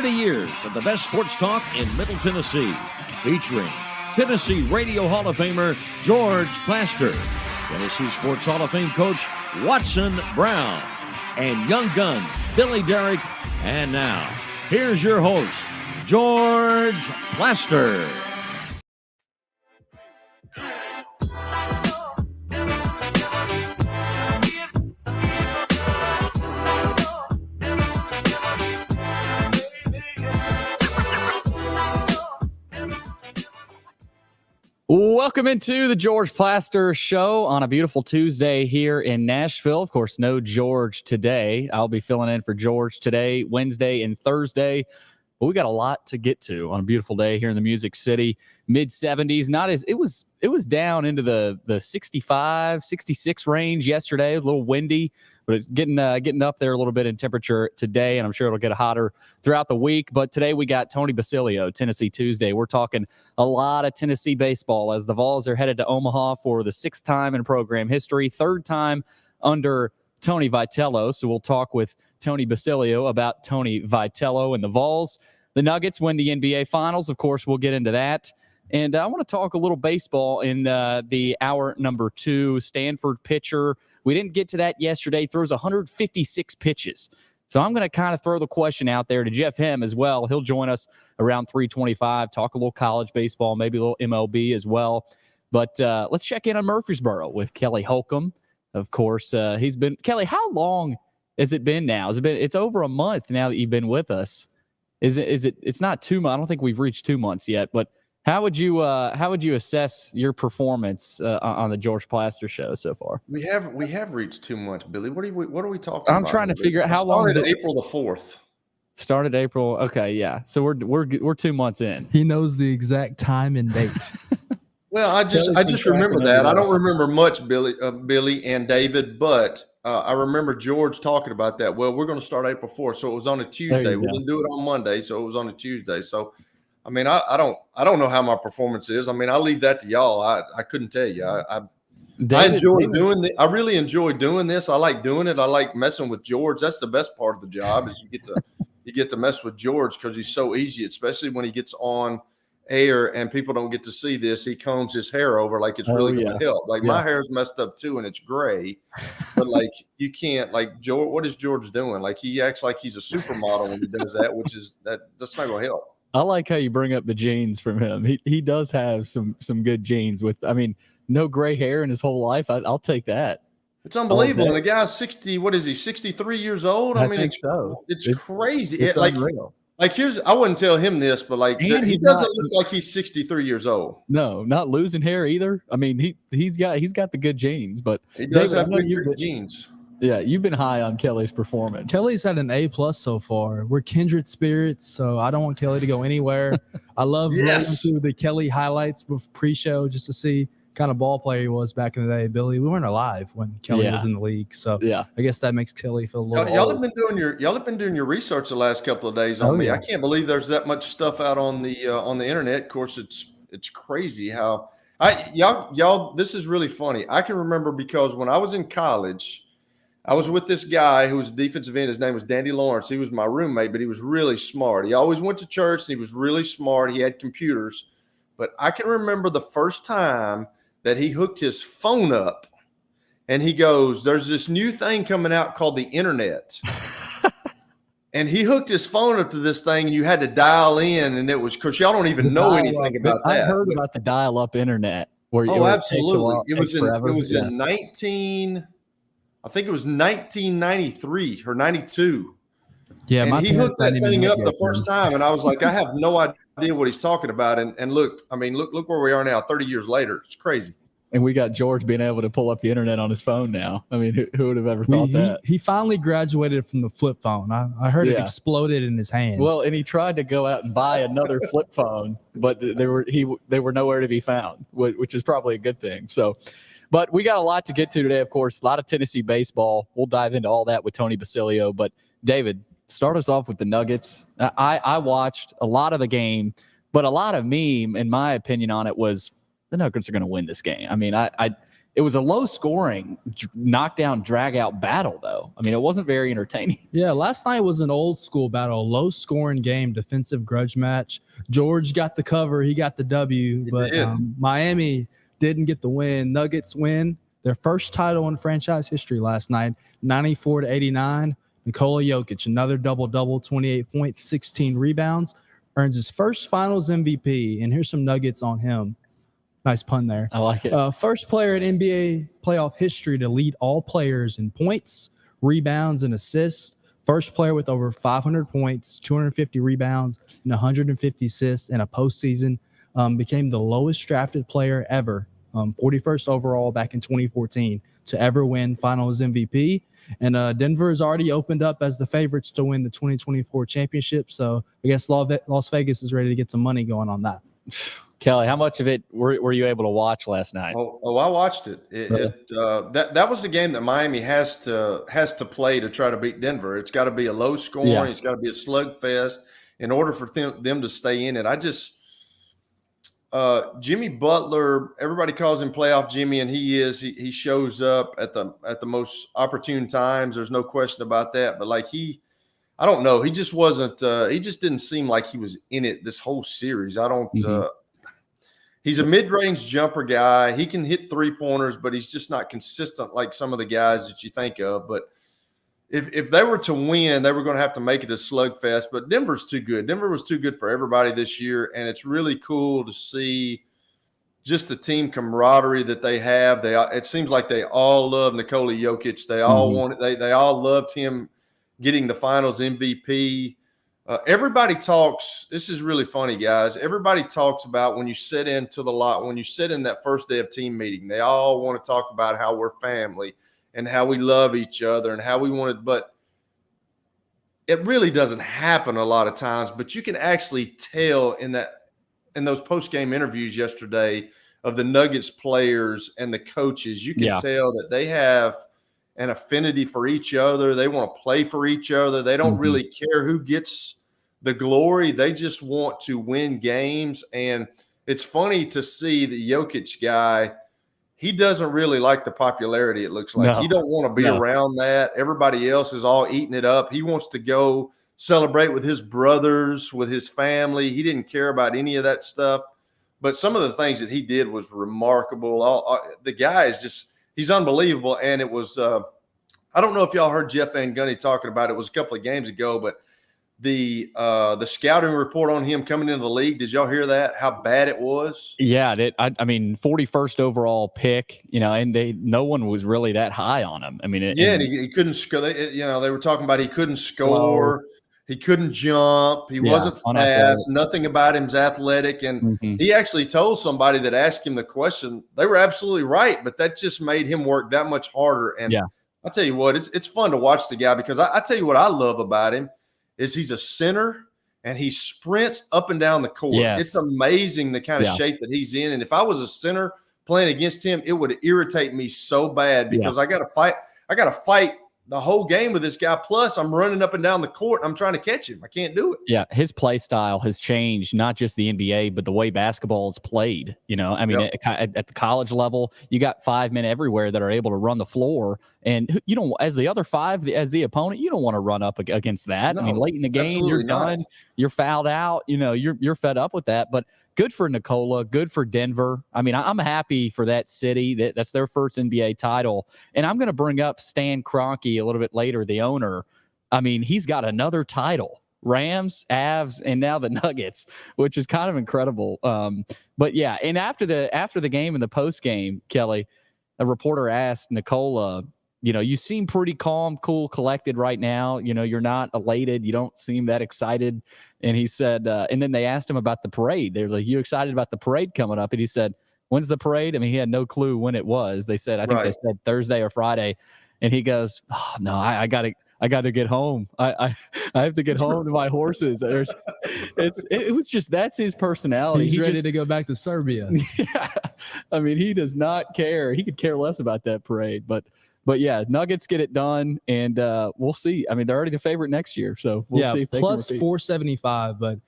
70 years of the best sports talk in Middle Tennessee, featuring Tennessee Radio Hall of Famer George Plaster, Tennessee Sports Hall of Fame coach Watson Brown, and young guns Billy Derrick. And now, here's your host, George Plaster. Welcome into the George Plaster Show on a beautiful Tuesday here in Nashville. Of course, no George today. I'll be filling in for George today, Wednesday, and Thursday. But we got a lot to get to on a beautiful day here in the Music City. Mid-70s. It was down into the 65, 66 range yesterday. A little windy, but it's getting up there a little bit in temperature today, and I'm sure it'll get hotter throughout the week. But today we got Tony Basilio, Tennessee Tuesday. We're talking a lot of Tennessee baseball as the Vols are headed to Omaha for the 6th time in program history, 3rd time under Tony Vitello. So we'll talk with Tony Basilio about Tony Vitello and the Vols. The Nuggets win the NBA Finals. Of course, we'll get into that. And I want to talk a little baseball in the hour number 2. Stanford pitcher. We didn't get to that yesterday. Throws 156 pitches. So I'm going to kind of throw the question out there to Jeff Hem as well. He'll join us around 3:25, talk a little college baseball, maybe a little MLB as well. But let's check in on Murfreesboro with Kelly Holcomb. Of course, Kelly, how long has it been now? It's over a month now that you've been with us. It's not 2 months. I don't think we've reached 2 months yet, but how would you assess your performance on the George Plaster Show so far? We have reached 2 months, Billy. What are we talking about? I'm trying to figure out how long. Started April the 4th. Started April. Okay, yeah. So we're 2 months in. He knows the exact time and date. Well, I just remember that. I don't remember much, Billy and David, but I remember George talking about that. Well, we're going to start April 4th, so it was on a Tuesday. We didn't do it on Monday, so it was on a Tuesday. So, I mean, I don't know how my performance is. I mean, I leave that to y'all. I couldn't tell you. I really enjoy doing this. I like doing it. I like messing with George. That's the best part of the job is you get to mess with George because he's so easy, especially when he gets on air and people don't get to see this. He combs his hair over like it's really going to help. Like my hair's messed up too, and it's gray. But like you can't George. What is George doing? Like he acts like he's a supermodel when he does that, which is that's not going to help. I like how you bring up the genes from him. He does have some good genes with. I mean, no gray hair in his whole life. I'll take that. It's unbelievable. And the guy's 60. What is he? 63 years old. I mean, it's crazy. It's unreal. Like I wouldn't tell him this, but he doesn't look like he's 63 years old. No, not losing hair either. I mean, he's got the good genes, but he does have good genes. Yeah, you've been high on Kelly's performance. Kelly's had an A+ so far. We're kindred spirits, so I don't want Kelly to go anywhere. I love running through the Kelly highlights pre-show just to see kind of ball player he was back in the day. Billy, we weren't alive when Kelly was in the league, so I guess that makes Kelly feel a little. Y'all have been doing your research the last couple of days on me. Yeah. I can't believe there's that much stuff out on the internet. Of course, it's crazy how y'all. This is really funny. I can remember because when I was in college, I was with this guy who was a defensive end. His name was Dandy Lawrence. He was my roommate, but he was really smart. He always went to church, and he was really smart. He had computers, but I can remember the first time that he hooked his phone up and he goes, there's this new thing coming out called the internet. And he hooked his phone up to this thing and you had to dial in, and it was, because y'all don't even know anything about that. I heard about the dial-up internet. Absolutely. It was in 1993 or 92. Yeah, and he hooked that thing up the first time, and I was like, I have no idea what he's talking about. And look where we are now, 30 years later. It's crazy. And we got George being able to pull up the internet on his phone now. I mean, who would have ever thought that? He finally graduated from the flip phone. I heard it exploded in his hand. Well, and he tried to go out and buy another flip phone, but they were nowhere to be found, which is probably a good thing. So, but we got a lot to get to today, of course. A lot of Tennessee baseball. We'll dive into all that with Tony Basilio. But David, start us off with the Nuggets. I watched a lot of the game, but a lot of me, in my opinion on it, was the Nuggets are going to win this game. I mean, It was a low-scoring, knockdown, drag-out battle, though. I mean, it wasn't very entertaining. Yeah, last night was an old-school battle, low-scoring game, defensive grudge match. George got the cover. He got the W, but Miami didn't get the win. Nuggets win their first title in franchise history last night, 94-89. Nikola Jokic, another double-double, 28 points, 16 rebounds, earns his first finals MVP. And here's some nuggets on him. Nice pun there. I like it. First player in NBA playoff history to lead all players in points, rebounds, and assists. First player with over 500 points, 250 rebounds, and 150 assists in a postseason. Became the lowest drafted player ever, 41st overall back in 2014, to ever win finals MVP. And Denver has already opened up as the favorites to win the 2024 championship. So I guess Las Vegas is ready to get some money going on that. Kelly, how much of it were you able to watch last night? Oh, I watched it. Really? That was the game that Miami has to play to try to beat Denver. It's got to be a low scoring. Yeah. It's got to be a slugfest in order for them to stay in it. Jimmy Butler, everybody calls him playoff Jimmy, and he shows up at the most opportune times. There's no question about that. But I don't know. He just wasn't. He just didn't seem like he was in it this whole series. I don't. He's a mid-range jumper guy. He can hit three-pointers, but he's just not consistent like some of the guys that you think of. But if they were to win, they were going to have to make it a slugfest. But Denver's too good. Denver was too good for everybody this year, and it's really cool to see just the team camaraderie that they have. It seems like they all love Nikola Jokic. They all wanted. They all loved him getting the Finals MVP. Everybody talks. This is really funny, guys. Everybody talks about when you sit in that first day of team meeting, they all want to talk about how we're family and how we love each other and how we want it. But it really doesn't happen a lot of times. But you can actually tell in those post-game interviews yesterday of the Nuggets players and the coaches, you can tell that they have an affinity for each other. They want to play for each other. They don't really care who gets the glory. They just want to win games. And it's funny to see the Jokic guy. He doesn't really like the popularity, it looks like. He don't want to be around that. Everybody else is all eating it up. He wants to go celebrate with his brothers, with his family. He didn't care about any of that stuff. But some of the things that he did was remarkable. The guy is just – he's unbelievable. And it was I don't know if y'all heard Jeff Van Gundy talking about it. It was a couple of games ago, but the scouting report on him coming into the league, did y'all hear that? How bad it was? Yeah, I mean, 41st overall pick, and no one was really that high on him. I mean, and he couldn't score. They were talking about he couldn't score. He couldn't jump. He wasn't fast. Nothing about him's athletic. And he actually told somebody that asked him the question, they were absolutely right, but that just made him work that much harder. And I'll tell you what, it's fun to watch the guy because I tell you what I love about him is he's a center and he sprints up and down the court. Yes. It's amazing the kind of shape that he's in. And if I was a center playing against him, it would irritate me so bad because I got to fight the whole game with this guy. Plus, I'm running up and down the court. I'm trying to catch him. I can't do it. Yeah, his play style has changed, not just the NBA, but the way basketball is played. I mean, at the college level, you got 5 men everywhere that are able to run the floor. And you don't, as the other five, as the opponent, you don't want to run up against that. No, I mean, late in the game, you're done. You're fouled out. You're fed up with that. But good for Nikola. Good for Denver. I mean, I'm happy for that city. That's their first NBA title. And I'm going to bring up Stan Kroenke a little bit later, the owner. I mean, he's got another title. Rams, Avs, and now the Nuggets, which is kind of incredible. But yeah, and after the game and the post game, Kelly, a reporter asked Nikola, you seem pretty calm, cool, collected right now. You're not elated. You don't seem that excited. And he said, and then they asked him about the parade. They were like, you excited about the parade coming up? And he said, when's the parade? I mean, he had no clue when it was. They said, I think they said Thursday or Friday. And he goes, oh, no, I got to get home. I have to get home to my horses. It was just, that's his personality. He's ready to go back to Serbia. Yeah. I mean, he does not care. He could care less about that parade, but yeah, Nuggets get it done, and we'll see. I mean, they're already the favorite next year, so we'll see if they plus can repeat. 475. But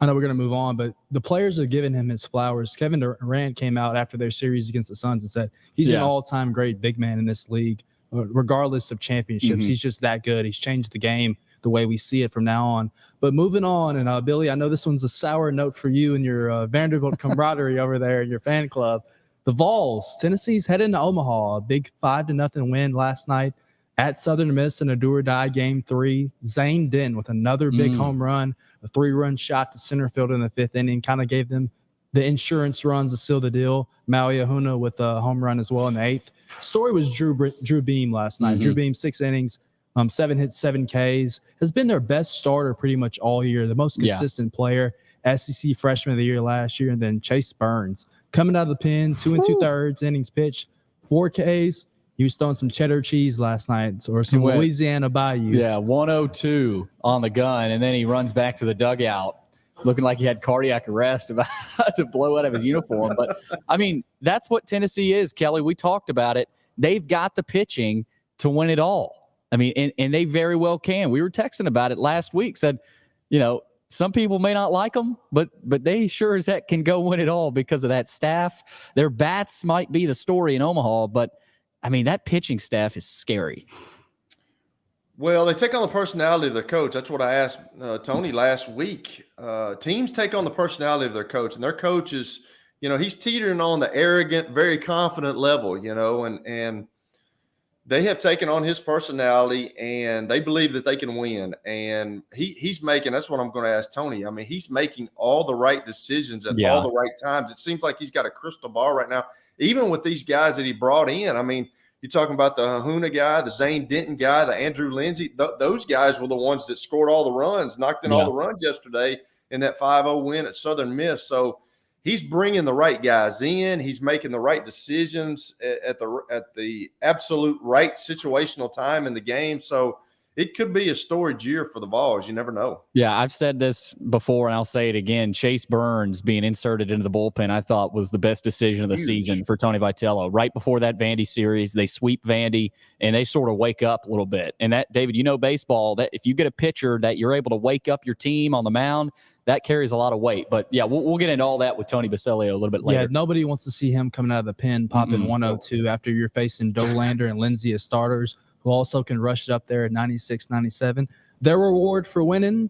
I know we're going to move on, but the players are giving him his flowers. Kevin Durant came out after their series against the Suns and said he's an all-time great big man in this league, regardless of championships. He's just that good. He's changed the game the way we see it from now on. But moving on, and Billy, I know this one's a sour note for you and your Vanderbilt camaraderie over there in your fan club. The Vols, Tennessee's heading to Omaha, a big 5-0 win last night at Southern Miss in a do-or-die Game 3. Zane Denton with another big home run, a 3-run shot to center field in the 5th inning, kind of gave them the insurance runs to seal the deal. Maui Ahuna with a home run as well in the 8th. The story was Drew Beam last night. Drew Beam, 6 innings, 7 hits, 7 Ks, has been their best starter pretty much all year, the most consistent player, SEC Freshman of the Year last year. And then Chase Burns coming out of the pen, 2 2/3 innings pitched, 4 Ks. He was throwing some cheddar cheese last night, or some Louisiana Bayou. Yeah, 102 on the gun, and then he runs back to the dugout looking like he had cardiac arrest, about to blow out of his uniform. But, I mean, that's what Tennessee is, Kelly. We talked about it. They've got the pitching to win it all. I mean, and they very well can. We were texting about it last week, said, you know, some people may not like them, but they sure as heck can go win it all because of that staff. Their bats might be the story in Omaha, but, I mean, that pitching staff is scary. Well, they take on the personality of their coach. That's what I asked Tony last week. Teams take on the personality of their coach, and their coach is, you know, he's teetering on the arrogant, very confident level, you know, and they have taken on his personality, and they believe that they can win. And he's making – that's what I'm going to ask Tony. I mean, he's making all the right decisions at all the right times. It seems like he's got a crystal ball right now, even with these guys that he brought in. I mean, you're talking about the Ahuna guy, the Zane Denton guy, the Andrew Lindsay. Those guys were the ones that scored all the runs, knocked in all the runs yesterday in that 5-0 win at Southern Miss. So he's bringing the right guys in. He's making the right decisions at the absolute right situational time in the game. So it could be a storied year for the Vols. You never know. Yeah, I've said this before, and I'll say it again. Chase Burns being inserted into the bullpen, I thought was the best decision of the season for Tony Vitello. Right before that Vandy series, they sweep Vandy, and they sort of wake up a little bit. And that, David, you know baseball, that if you get a pitcher that you're able to wake up your team on the mound, that carries a lot of weight. But, yeah, we'll get into all that with Tony Basilio a little bit later. Yeah, nobody wants to see him coming out of the pen, popping 102 after you're facing Dolander and Lindsay as starters, who also can rush it up there at 96, 97. Their reward for winning,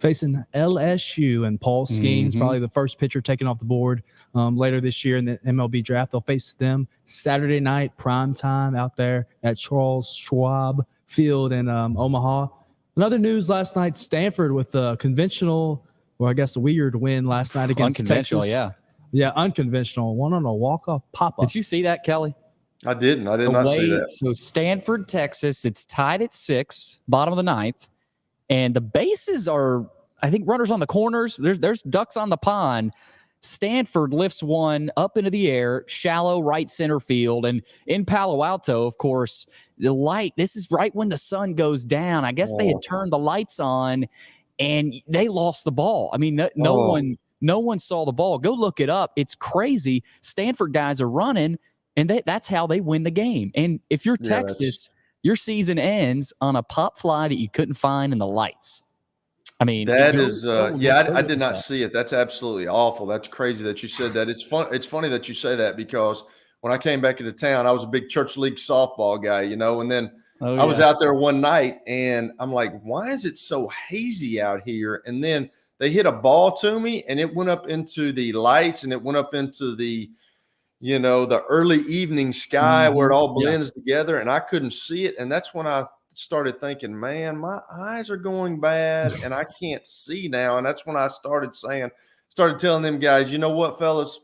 facing LSU and Paul Skeens, probably the first pitcher taken off the board later this year in the MLB draft. They'll face them Saturday night, prime time out there at Charles Schwab Field in Omaha. Another news last night, Stanford with a conventional, or I guess a weird win last night against unconventional, Texas. Yeah, unconventional. One on a walk-off pop-up. Did you see that, Kelly? I didn't. I did not see that. So Stanford, Texas, it's tied at 6, bottom of the 9th. And the bases are, I think, runners on the corners. There's ducks on the pond. Stanford lifts one up into the air, shallow right center field. And in Palo Alto, of course, this is right when the sun goes down. I guess they had turned the lights on, and they lost the ball. I mean, no one saw the ball. Go look it up. It's crazy. Stanford guys are running, and that's how they win the game. And if you're Texas, your season ends on a pop fly that you couldn't find in the lights. I mean, that is, I did not see it. That's absolutely awful. That's crazy that you said that. It's funny that you say that, because when I came back into town, I was a big church league softball guy, you know, and then I was out there one night, and I'm like, why is it so hazy out here? And then they hit a ball to me, and it went up into the lights, and it went up into the, you know, the early evening sky where it all blends together, and I couldn't see it. And that's when I started thinking, man, my eyes are going bad and I can't see now. And that's when I started telling them guys, you know what, fellas,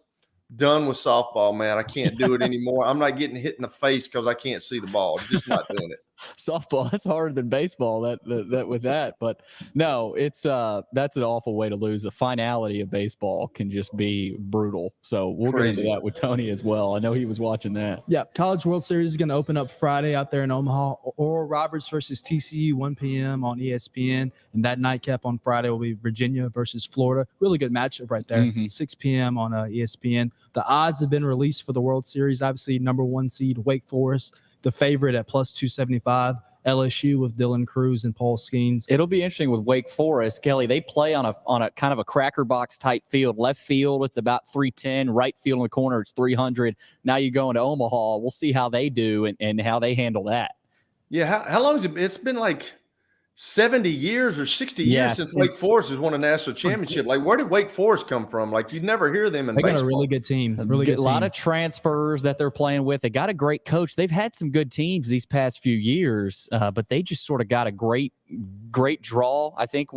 done with softball, man. I can't do it anymore. I'm not getting hit in the face because I can't see the ball. Just not doing it. Softball, that's harder than baseball. That with that, but no, it's that's an awful way to lose. The finality of baseball can just be brutal. So we'll get into that with Tony as well. I know he was watching that. Yeah, College World Series is going to open up Friday out there in Omaha. Oral Roberts versus TCU, 1 p.m. on ESPN, and that nightcap on Friday will be Virginia versus Florida. Really good matchup right there. 6 p.m. on ESPN. The odds have been released for the World Series. Obviously, number 1 seed Wake Forest, the favorite at plus 275. LSU with Dylan Cruz and Paul Skeens. It'll be interesting with Wake Forest. Kelly, they play on a kind of a cracker box type field. Left field, it's about 310. Right field in the corner, it's 300. Now you go into Omaha. We'll see how they do and how they handle that. Yeah, how long has it been? It's been like 70 years or 60 years since Wake Forest has won a national championship. Like, where did Wake Forest come from? Like, you'd never hear them in baseball. They got a really good team. A lot of transfers that they're playing with. They got a great coach. They've had some good teams these past few years, but they just sort of got a great draw, I think,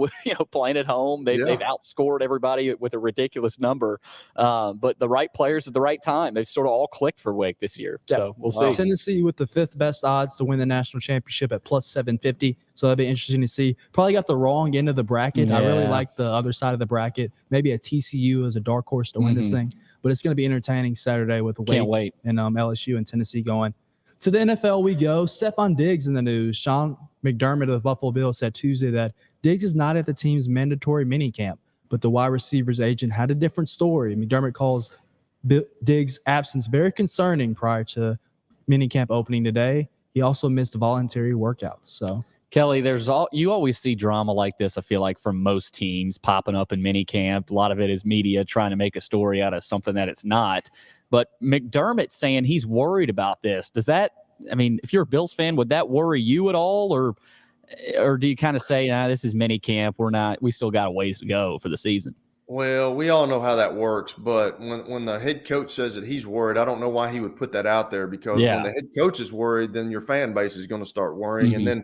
playing at home. They've outscored everybody with a ridiculous number. But the right players at the right time, they've sort of all clicked for Wake this year. Yeah. So we'll see. Tennessee with the 5th best odds to win the national championship at plus 750. So that'd be interesting to see. Probably got the wrong end of the bracket. Yeah. I really like the other side of the bracket. Maybe a TCU as a dark horse to win this thing. But it's going to be entertaining Saturday with Wake and LSU and Tennessee going. To the NFL we go. Stephon Diggs in the news. Sean McDermott of the Buffalo Bills said Tuesday that Diggs is not at the team's mandatory minicamp, but the wide receivers agent had a different story. McDermott calls Diggs' absence very concerning prior to minicamp opening today. He also missed voluntary workouts. So, Kelly, you always see drama like this, I feel like, from most teams popping up in minicamp. A lot of it is media trying to make a story out of something that it's not. But McDermott saying he's worried about this. Does that, I mean, if you're a Bills fan, would that worry you at all? Or do you kind of say, this is minicamp, we still got a ways to go for the season? Well, we all know how that works, but when the head coach says that he's worried, I don't know why he would put that out there, because when the head coach is worried, then your fan base is going to start worrying. And then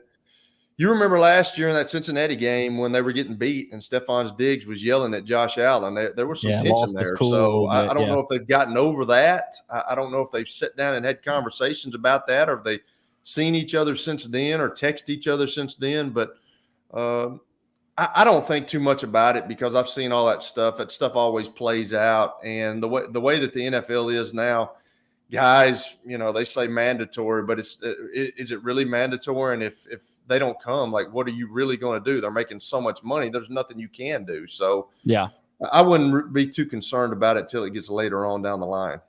you remember last year in that Cincinnati game when they were getting beat and Stephon Diggs was yelling at Josh Allen. There was some tension there. So I don't know if they've gotten over that. I don't know if they've sat down and had conversations about that, or if they've seen each other since then or text each other since then. But I don't think too much about it, because I've seen all that stuff. That stuff always plays out. And the way that the NFL is now, guys, they say mandatory, but is it really mandatory? And if they don't come, like, what are you really going to do? They're making so much money. There's nothing you can do. So I wouldn't be too concerned about it till it gets later on down the line.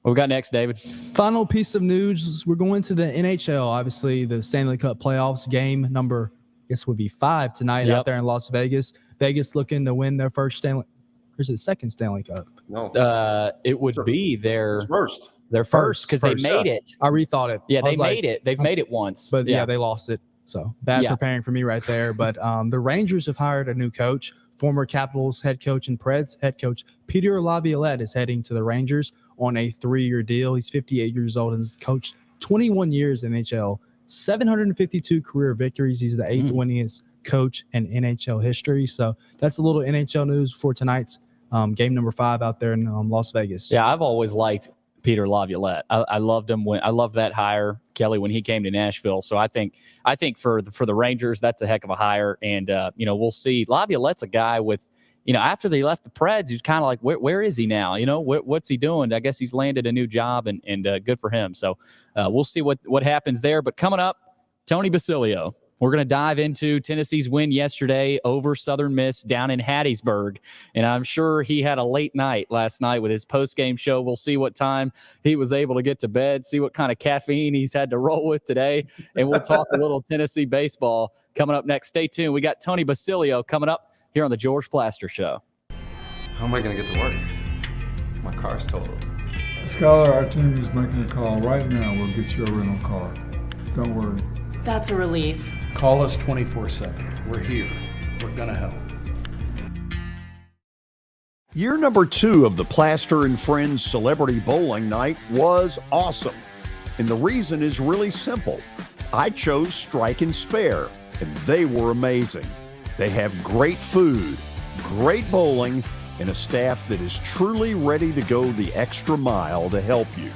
What we got next, David? Final piece of news. We're going to the NHL, obviously the Stanley Cup playoffs. Game number, I guess, would be 5 tonight out there in Las Vegas. Vegas looking to win their first or is it second Stanley Cup? No. It would be their first. Their first, because they made it. I rethought it. Yeah, they made it. They've made it once. But they lost it. So bad preparing for me right there. But the Rangers have hired a new coach. Former Capitals head coach and Preds head coach Peter Laviolette is heading to the Rangers on a 3-year deal. He's 58 years old and has coached 21 years in NHL, 752 career victories. He's the 8th winningest coach in NHL history. So that's a little NHL news for tonight's game number 5 out there in Las Vegas. Yeah, I've always liked Peter Laviolette. I loved him I loved that hire, Kelly, when he came to Nashville. So I think for the Rangers, that's a heck of a hire. And we'll see. Laviolette's a guy with, after they left the Preds, he's kind of like, where is he now? What's he doing? I guess he's landed a new job, and good for him. So we'll see what happens there. But coming up, Tony Basilio. We're going to dive into Tennessee's win yesterday over Southern Miss down in Hattiesburg. And I'm sure he had a late night last night with his post-game show. We'll see what time he was able to get to bed, see what kind of caffeine he's had to roll with today. And we'll talk a little Tennessee baseball coming up next. Stay tuned. We got Tony Basilio coming up here on the George Plaster Show. How am I going to get to work? My car's totaled. Skylar, our team is making a call right now. We'll get you a rental car. Don't worry. That's a relief. Call us 24/7. We're here. We're going to help. Year number 2 of the Plaster and Friends Celebrity Bowling Night was awesome. And the reason is really simple. I chose Strike and Spare, and they were amazing. They have great food, great bowling, and a staff that is truly ready to go the extra mile to help you.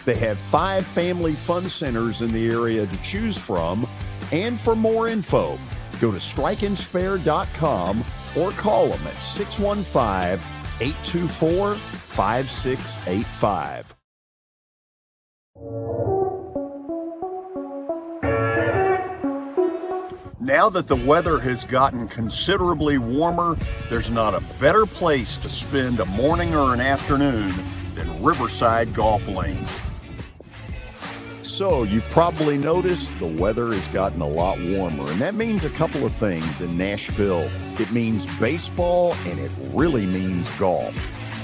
They have 5 family fun centers in the area to choose from. And for more info, go to strikeandspare.com or call them at 615-824-5685. Now that the weather has gotten considerably warmer, there's not a better place to spend a morning or an afternoon than Riverside Golf Lanes. So you've probably noticed the weather has gotten a lot warmer, and that means a couple of things in Nashville. It means baseball, and it really means golf.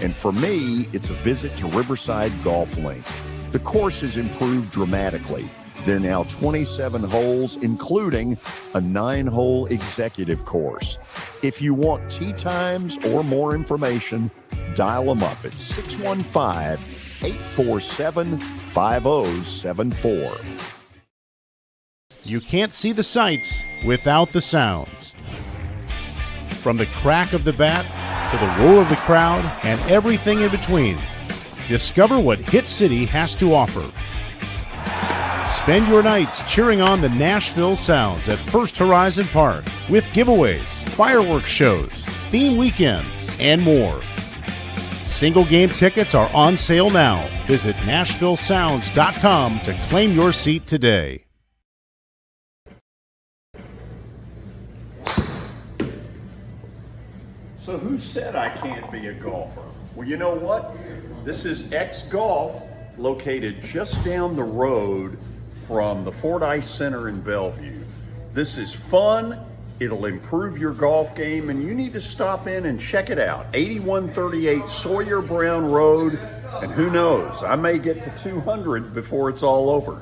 And for me, it's a visit to Riverside Golf Links. The course has improved dramatically. There are now 27 holes, including a 9-hole executive course. If you want tee times or more information, dial them up at 615-847-5074. You can't see the sights without the sounds. From the crack of the bat to the roar of the crowd and everything in between, discover what Hit City has to offer. Spend your nights cheering on the Nashville Sounds at First Horizon Park with giveaways, fireworks shows, theme weekends, and more. Single game tickets are on sale now. Visit NashvilleSounds.com to claim your seat today. So who said I can't be a golfer? Well, you know what? This is X Golf, located just down the road from the Fordyce Center in Bellevue. This is fun. It'll improve your golf game, and you need to stop in and check it out. 8138 Sawyer Brown Road, and who knows, I may get to 200 before it's all over.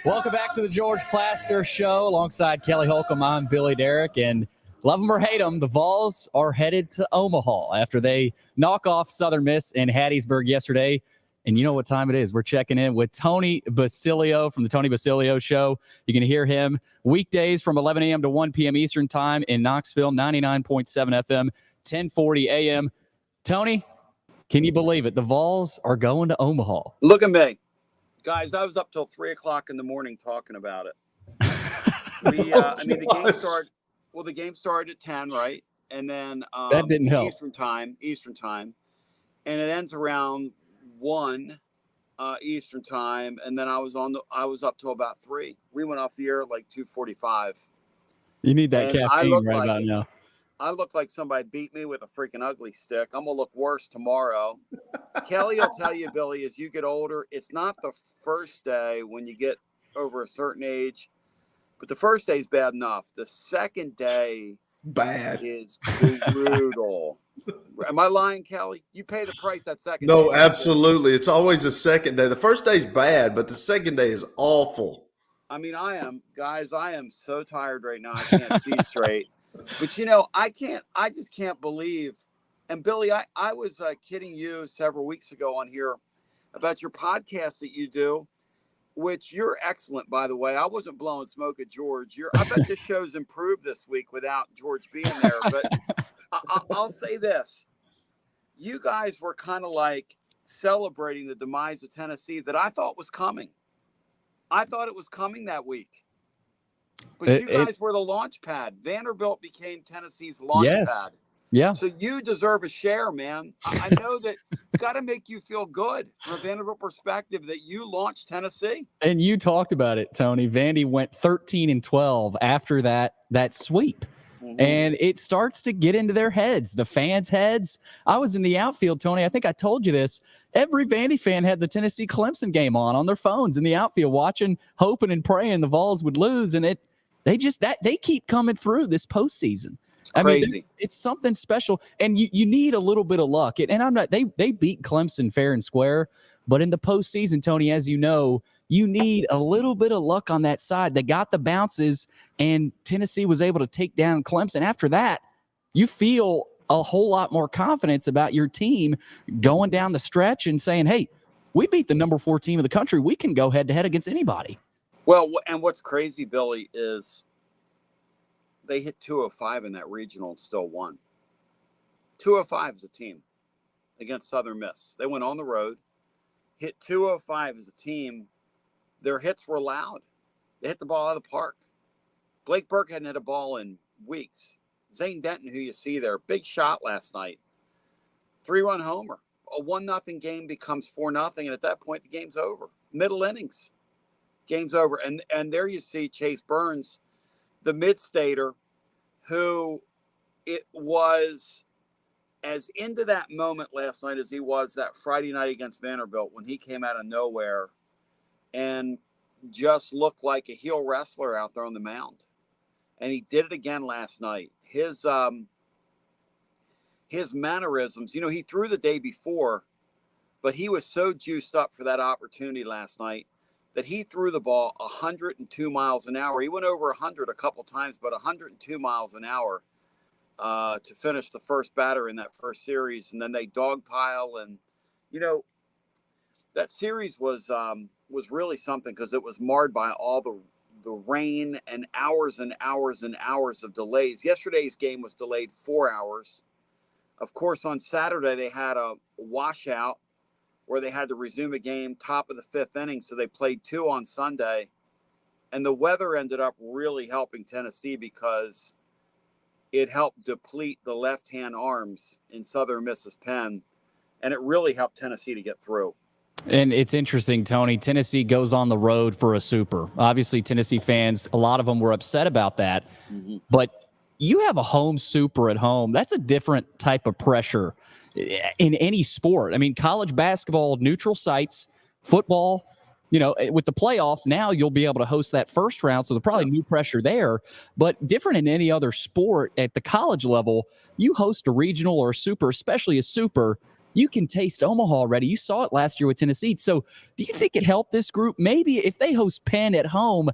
Welcome back to the George Plaster Show alongside Kelly Holcomb. I'm Billy Derrick, and love them or hate them, the Vols are headed to Omaha after they knock off Southern Miss in Hattiesburg yesterday. And you know what time it is. We're checking in with Tony Basilio from the Tony Basilio Show. You can hear him weekdays from 11 a.m. to 1 p.m. Eastern Time in Knoxville, 99.7 FM, 1040 a.m. Tony, can you believe it? The Vols are going to Omaha. Look at me. Guys, I was up till 3 o'clock in the morning talking about it. The game started at 10, right? And then that didn't help. Eastern time. And it ends around 1 Eastern time. And then I was up till about 3. We went off the air at like 2:45. You need that caffeine right about now. I look like somebody beat me with a freaking ugly stick. I'm going to look worse tomorrow. Kelly will tell you, Billy, as you get older, it's not the first day when you get over a certain age, but the first day is bad enough. The second day is brutal. Am I lying, Kelly? You pay the price that second day. No, absolutely. It's always the second day. The first day's bad, but the second day is awful. I mean, I am so tired right now. I can't see straight. But, you know, I just can't believe. And, Billy, I was kidding you several weeks ago on here about your podcast that you do, which you're excellent, by the way. I wasn't blowing smoke at George. I bet this show's improved this week without George being there. But I'll say this. You guys were kind of like celebrating the demise of Tennessee that I thought was coming. I thought it was coming that week. But you guys were the launch pad. Vanderbilt became Tennessee's launch pad. Yeah. So you deserve a share, man. I know that it's got to make you feel good from a Vanderbilt perspective that you launched Tennessee. And you talked about it, Tony. Vandy went 13-12 after that sweep. Mm-hmm. And it starts to get into their heads, the fans' heads. I was in the outfield, Tony. I think I told you this. Every Vandy fan had the Tennessee Clemson game on their phones in the outfield, watching, hoping and praying the Vols would lose. And they keep coming through this postseason. It's crazy. I mean, it's something special, and you need a little bit of luck. And I'm not. They beat Clemson fair and square, but in the postseason, Tony, as you know, you need a little bit of luck on that side. They got the bounces, and Tennessee was able to take down Clemson. After that, you feel a whole lot more confidence about your team going down the stretch and saying, "Hey, we beat the number 4 team of the country. We can go head to head against anybody." Well, and what's crazy, Billy, is they hit 205 in that regional and still won. 205 as a team against Southern Miss. They went on the road, hit 205 as a team. Their hits were loud. They hit the ball out of the park. Blake Burke hadn't hit a ball in weeks. Zane Denton, who you see there, big shot last night, 3-run homer. A 1-0 game becomes 4-0, and at that point the game's over. Middle innings, game's over. And there you see Chase Burns, the mid-stater, who it was as into that moment last night as he was that Friday night against Vanderbilt when he came out of nowhere and just looked like a heel wrestler out there on the mound. And he did it again last night. His mannerisms, he threw the day before, but he was so juiced up for that opportunity last night that he threw the ball 102 miles an hour. He went over 100 a couple times, but 102 miles an hour to finish the first batter in that first series. And then they dogpile. And, that series was really something because it was marred by all the rain and hours and hours and hours of delays. Yesterday's game was delayed 4 hours. Of course, on Saturday, they had a washout where they had to resume a game top of the 5th inning. So they played 2 on Sunday. And the weather ended up really helping Tennessee because it helped deplete the left-hand arms in Southern Miss's pen. And it really helped Tennessee to get through. And it's interesting, Tony. Tennessee goes on the road for a super. Obviously, Tennessee fans, a lot of them were upset about that. Mm-hmm. But you have a home super at home. That's a different type of pressure in any sport. I mean, college basketball, neutral sites, football, with the playoff, now you'll be able to host that first round. So there's probably new pressure there. But different in any other sport at the college level, you host a regional or a super, especially a super, you can taste Omaha already. You saw it last year with Tennessee. So do you think it helped this group? Maybe if they host Penn at home,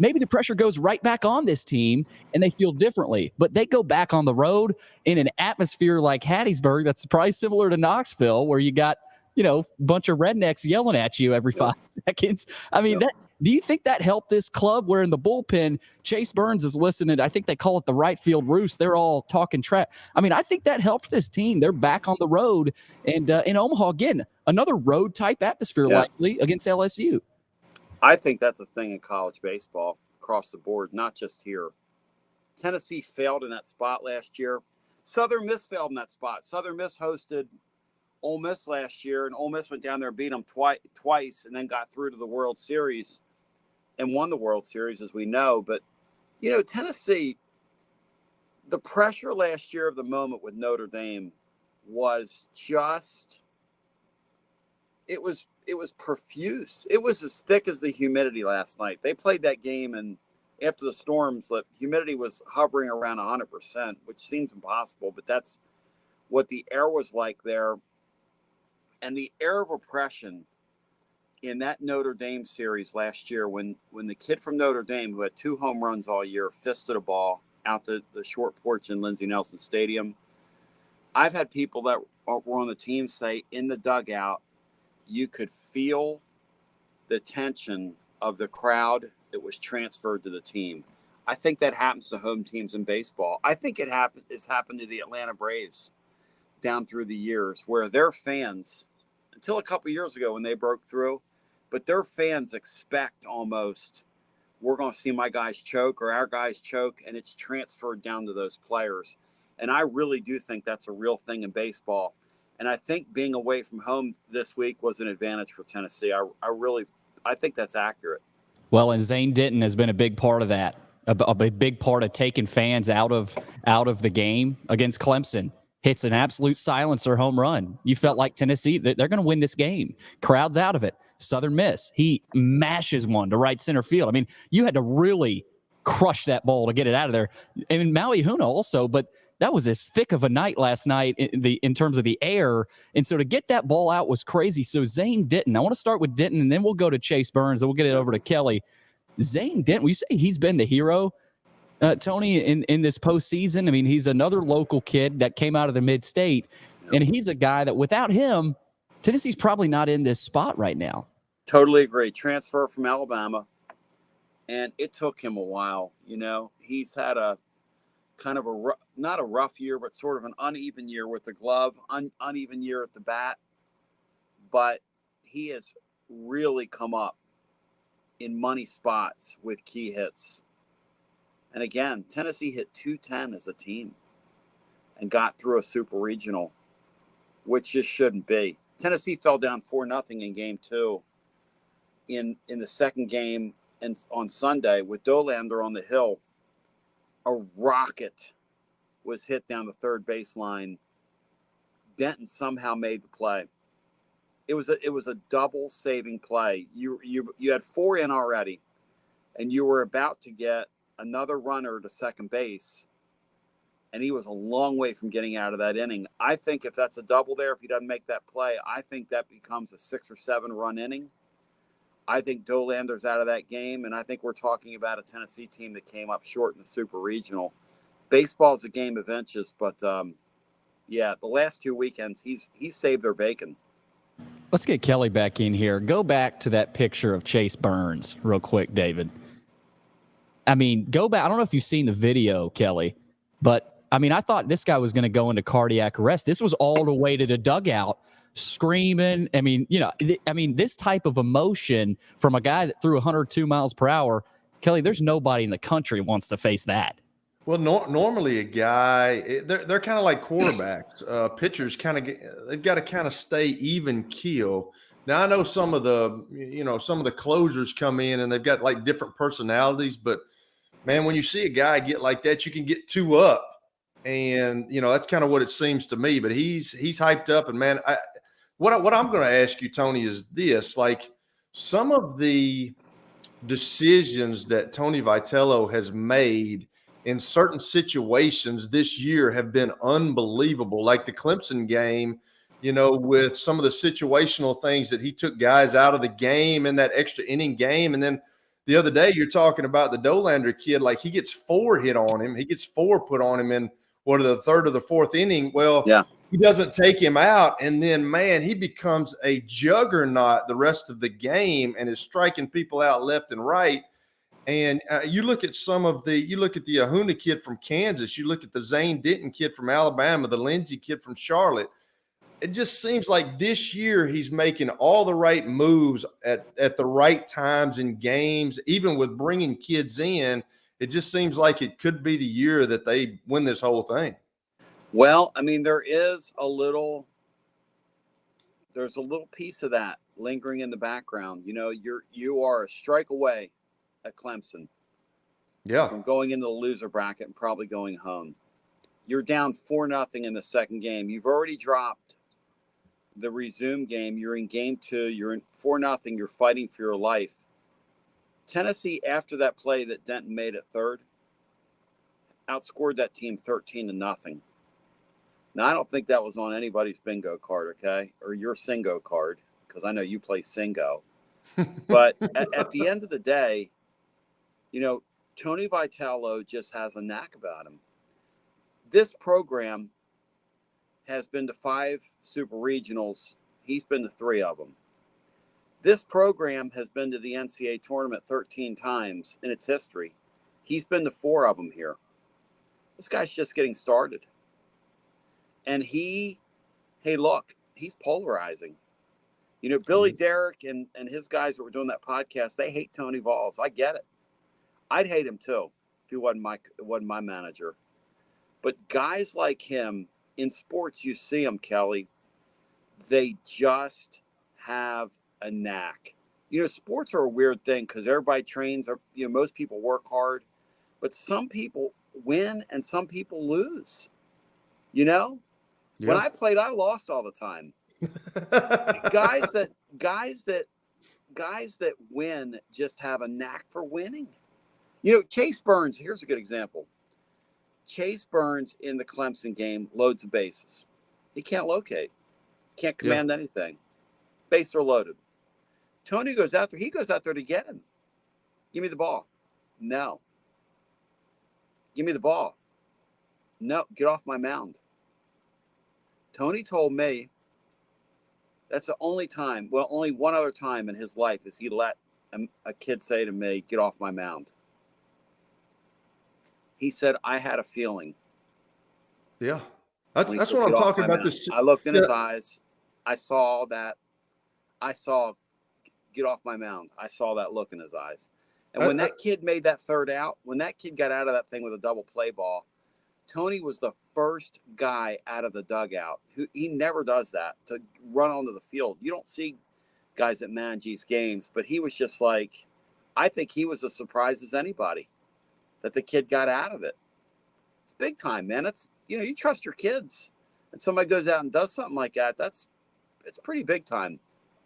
maybe the pressure goes right back on this team and they feel differently. But they go back on the road in an atmosphere like Hattiesburg that's probably similar to Knoxville, where you got, a bunch of rednecks yelling at you every 5 seconds. I mean, do you think that helped this club where in the bullpen, Chase Burns is listening? I think they call it the right field roost. They're all talking trash. I mean, I think that helped this team. They're back on the road. And in Omaha, again, another road type atmosphere likely against LSU. I think that's a thing in college baseball across the board, not just here. Tennessee failed in that spot last year. Southern Miss failed in that spot. Southern Miss hosted Ole Miss last year, and Ole Miss went down there and beat them twice and then got through to the World Series and won the World Series, as we know. But, Tennessee, the pressure last year of the moment with Notre Dame was just – it was profuse. It was as thick as the humidity last night. They played that game, and after the storms, the humidity was hovering around 100%, which seems impossible, but that's what the air was like there. And the air of oppression in that Notre Dame series last year when the kid from Notre Dame, who had 2 home runs all year, fisted a ball out the short porch in Lindsey Nelson Stadium. I've had people that were on the team say in the dugout, you could feel the tension of the crowd that was transferred to the team. I think that happens to home teams in baseball. I think it's happened to the Atlanta Braves down through the years, where their fans, until a couple years ago when they broke through, but their fans expect almost, we're going to see my guys choke or our guys choke, and it's transferred down to those players. And I really do think that's a real thing in baseball. And I think being away from home this week was an advantage for Tennessee. I think that's accurate. Well, and Zane Denton has been a big part of that, a big part of taking fans out of the game against Clemson. Hits an absolute silencer home run. You felt like Tennessee, they're going to win this game. Crowd's out of it. Southern Miss, he mashes one to right center field. I mean, you had to really crush that ball to get it out of there. And Maui Huna also, but that was as thick of a night last night in terms of the air. And so to get that ball out was crazy. So Zane Denton, I want to start with Denton, and then we'll go to Chase Burns, and we'll get it over to Kelly. Zane Denton, will you say he's been the hero, Tony, in this postseason? I mean, he's another local kid that came out of the mid-state, and he's a guy that without him, Tennessee's probably not in this spot right now. Totally agree. Transfer from Alabama, and it took him a while. He's had a kind of not a rough year, but sort of an uneven year with the glove, uneven year at the bat. But he has really come up in money spots with key hits. And again, Tennessee hit 210 as a team and got through a super regional, which just shouldn't be. Tennessee fell down 4-0 in game 2 in the second game, and on Sunday with Dolander on the hill. A rocket was hit down the third baseline. Denton somehow made the play. It was a double saving play. You had 4 in already, and you were about to get another runner to second base, and he was a long way from getting out of that inning. I think if that's a double there, if he doesn't make that play, I think that becomes a 6 or 7 run inning. I think Dolander's out of that game, and I think we're talking about a Tennessee team that came up short in the super regional. Baseball's a game of inches, but yeah, the last 2 weekends he's saved their bacon. Let's get Kelly back in here. Go back to that picture of Chase Burns real quick, David. I mean, go back. I don't know if you've seen the video, Kelly, but I mean, I thought this guy was going to go into cardiac arrest. This was all the way to the dugout, screaming. I mean, this type of emotion from a guy that threw 102 miles per hour, Kelly, there's nobody in the country wants to face that. Well, normally a guy, they're kind of like quarterbacks. Pitchers they've got to kind of stay even keel. Now I know some of the closers come in and they've got like different personalities, but man, when you see a guy get like that, you can get 2 up, and that's kind of what it seems to me. But he's hyped up, and man, what I'm going to ask you, Tony, is this: like some of the decisions that Tony Vitello has made in certain situations this year have been unbelievable. Like the Clemson game, with some of the situational things that he took guys out of the game in that extra inning game. And then the other day you're talking about the Dolander kid, like he gets 4 hit on him. He gets 4 put on him in the third or the fourth inning. Well, yeah. He doesn't take him out. And then, man, he becomes a juggernaut the rest of the game and is striking people out left and right. And you look at the Ahuna kid from Kansas, you look at the Zane Denton kid from Alabama, the Lindsey kid from Charlotte. It just seems like this year he's making all the right moves at the right times in games, even with bringing kids in. It just seems like it could be the year that they win this whole thing. Well, I mean, there's a little piece of that lingering in the background. You are a strike away at Clemson. Yeah. From going into the loser bracket and probably going home. You're down 4-0 in the second game. You've already dropped the resume game. You're in game 2. You're in 4-0. You're fighting for your life. Tennessee, after that play that Denton made at third, outscored that team 13-0. Now, I don't think that was on anybody's bingo card, okay? Or your Singo card, because I know you play Singo. But at the end of the day, Tony Vitello just has a knack about him. This program has been to 5 super regionals. He's been to 3 of them. This program has been to the NCAA tournament 13 times in its history. He's been to 4 of them here. This guy's just getting started. And he's polarizing. Billy Derrick and his guys that were doing that podcast, they hate Tony Vols. I get it. I'd hate him too if he wasn't my manager. But guys like him in sports, you see them, Kelly. They just have a knack. Sports are a weird thing because everybody trains. Most people work hard, but some people win and some people lose. Yeah. When I played, I lost all the time. guys that win just have a knack for winning. Chase Burns, here's a good example. Chase Burns in the Clemson game loads the bases. He can't locate. Can't command anything. Bases are loaded. Tony goes out there. He goes out there to get him. Give me the ball. No. Give me the ball. No. Get off my mound. Tony told me that's the only time, only one other time in his life is he let a kid say to me, get off my mound. He said, I had a feeling. Yeah. That's what I'm talking about. I looked in his eyes. I saw, get off my mound. I saw that look in his eyes. And when that kid made that third out, when that kid got out of that thing with a double play ball, Tony was the first guy out of the dugout. He never does that, to run onto the field. You don't see guys that manage these games, but he was just like, I think he was as surprised as anybody that the kid got out of it. It's big time, man. It's, you trust your kids, and somebody goes out and does something like that. It's pretty big time.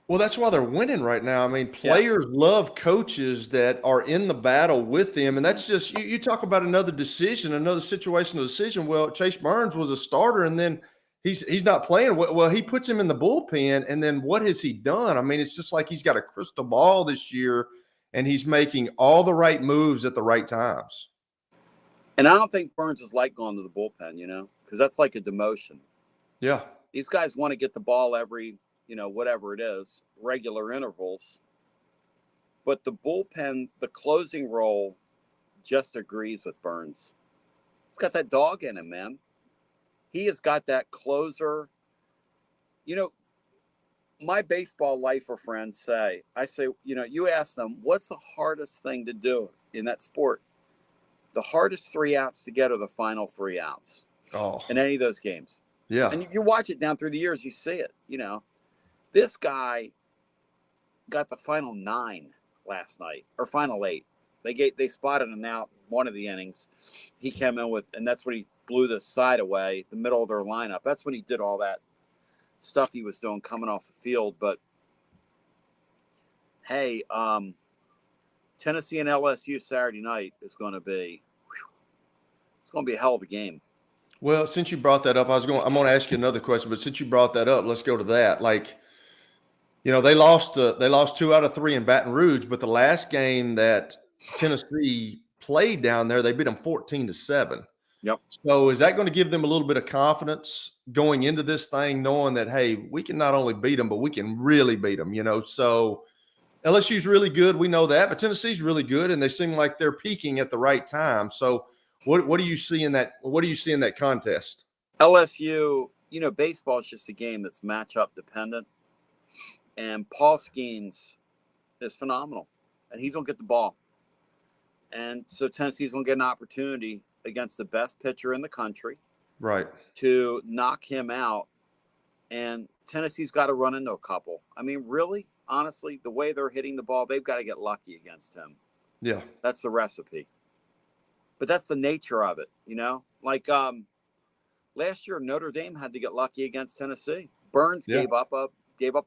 Well, that's why they're winning right now. I mean, players love coaches that are in the battle with them. And that's just, you talk about another decision, another situational decision. Well, Chase Burns was a starter, and then he's not playing. Well, he puts him in the bullpen, and then what has he done? I mean, it's just like he's got a crystal ball this year, and he's making all the right moves at the right times. And I don't think Burns is like going to the bullpen, because that's like a demotion. Yeah. These guys want to get the ball every – whatever it is, regular intervals. But the bullpen, the closing role just agrees with Burns. He's got that dog in him, man. He has got that closer. My baseball lifer friends say, you ask them, what's the hardest thing to do in that sport? The hardest 3 outs to get are the final 3 outs in any of those games. Yeah. And you watch it down through the years, you see it, This guy got the final 9 last night, or final 8. They spotted him out one of the innings. He came in with, and that's when he blew the side away, the middle of their lineup. That's when he did all that stuff he was doing coming off the field. But hey, Tennessee and LSU Saturday night is going to be, it's going to be a hell of a game. Well, since you brought that up, I'm going to ask you another question. But since you brought that up, let's go to that. They lost 2 out of 3 in Baton Rouge, but the last game that Tennessee played down there, they beat them 14-7. Yep. So is that going to give them a little bit of confidence going into this thing, knowing that, hey, we can not only beat them, but we can really beat them, So LSU's really good. We know that, but Tennessee's really good, and they seem like they're peaking at the right time. So what do you see in that? What do you see in that contest? LSU, baseball is just a game that's matchup dependent. And Paul Skeens is phenomenal, and he's going to get the ball. And so Tennessee's going to get an opportunity against the best pitcher in the country, right, to knock him out. And Tennessee's got to run into a couple. I mean, really, honestly, the way they're hitting the ball, they've got to get lucky against him. Yeah. That's the recipe. But that's the nature of it, Like last year, Notre Dame had to get lucky against Tennessee. Burns gave up a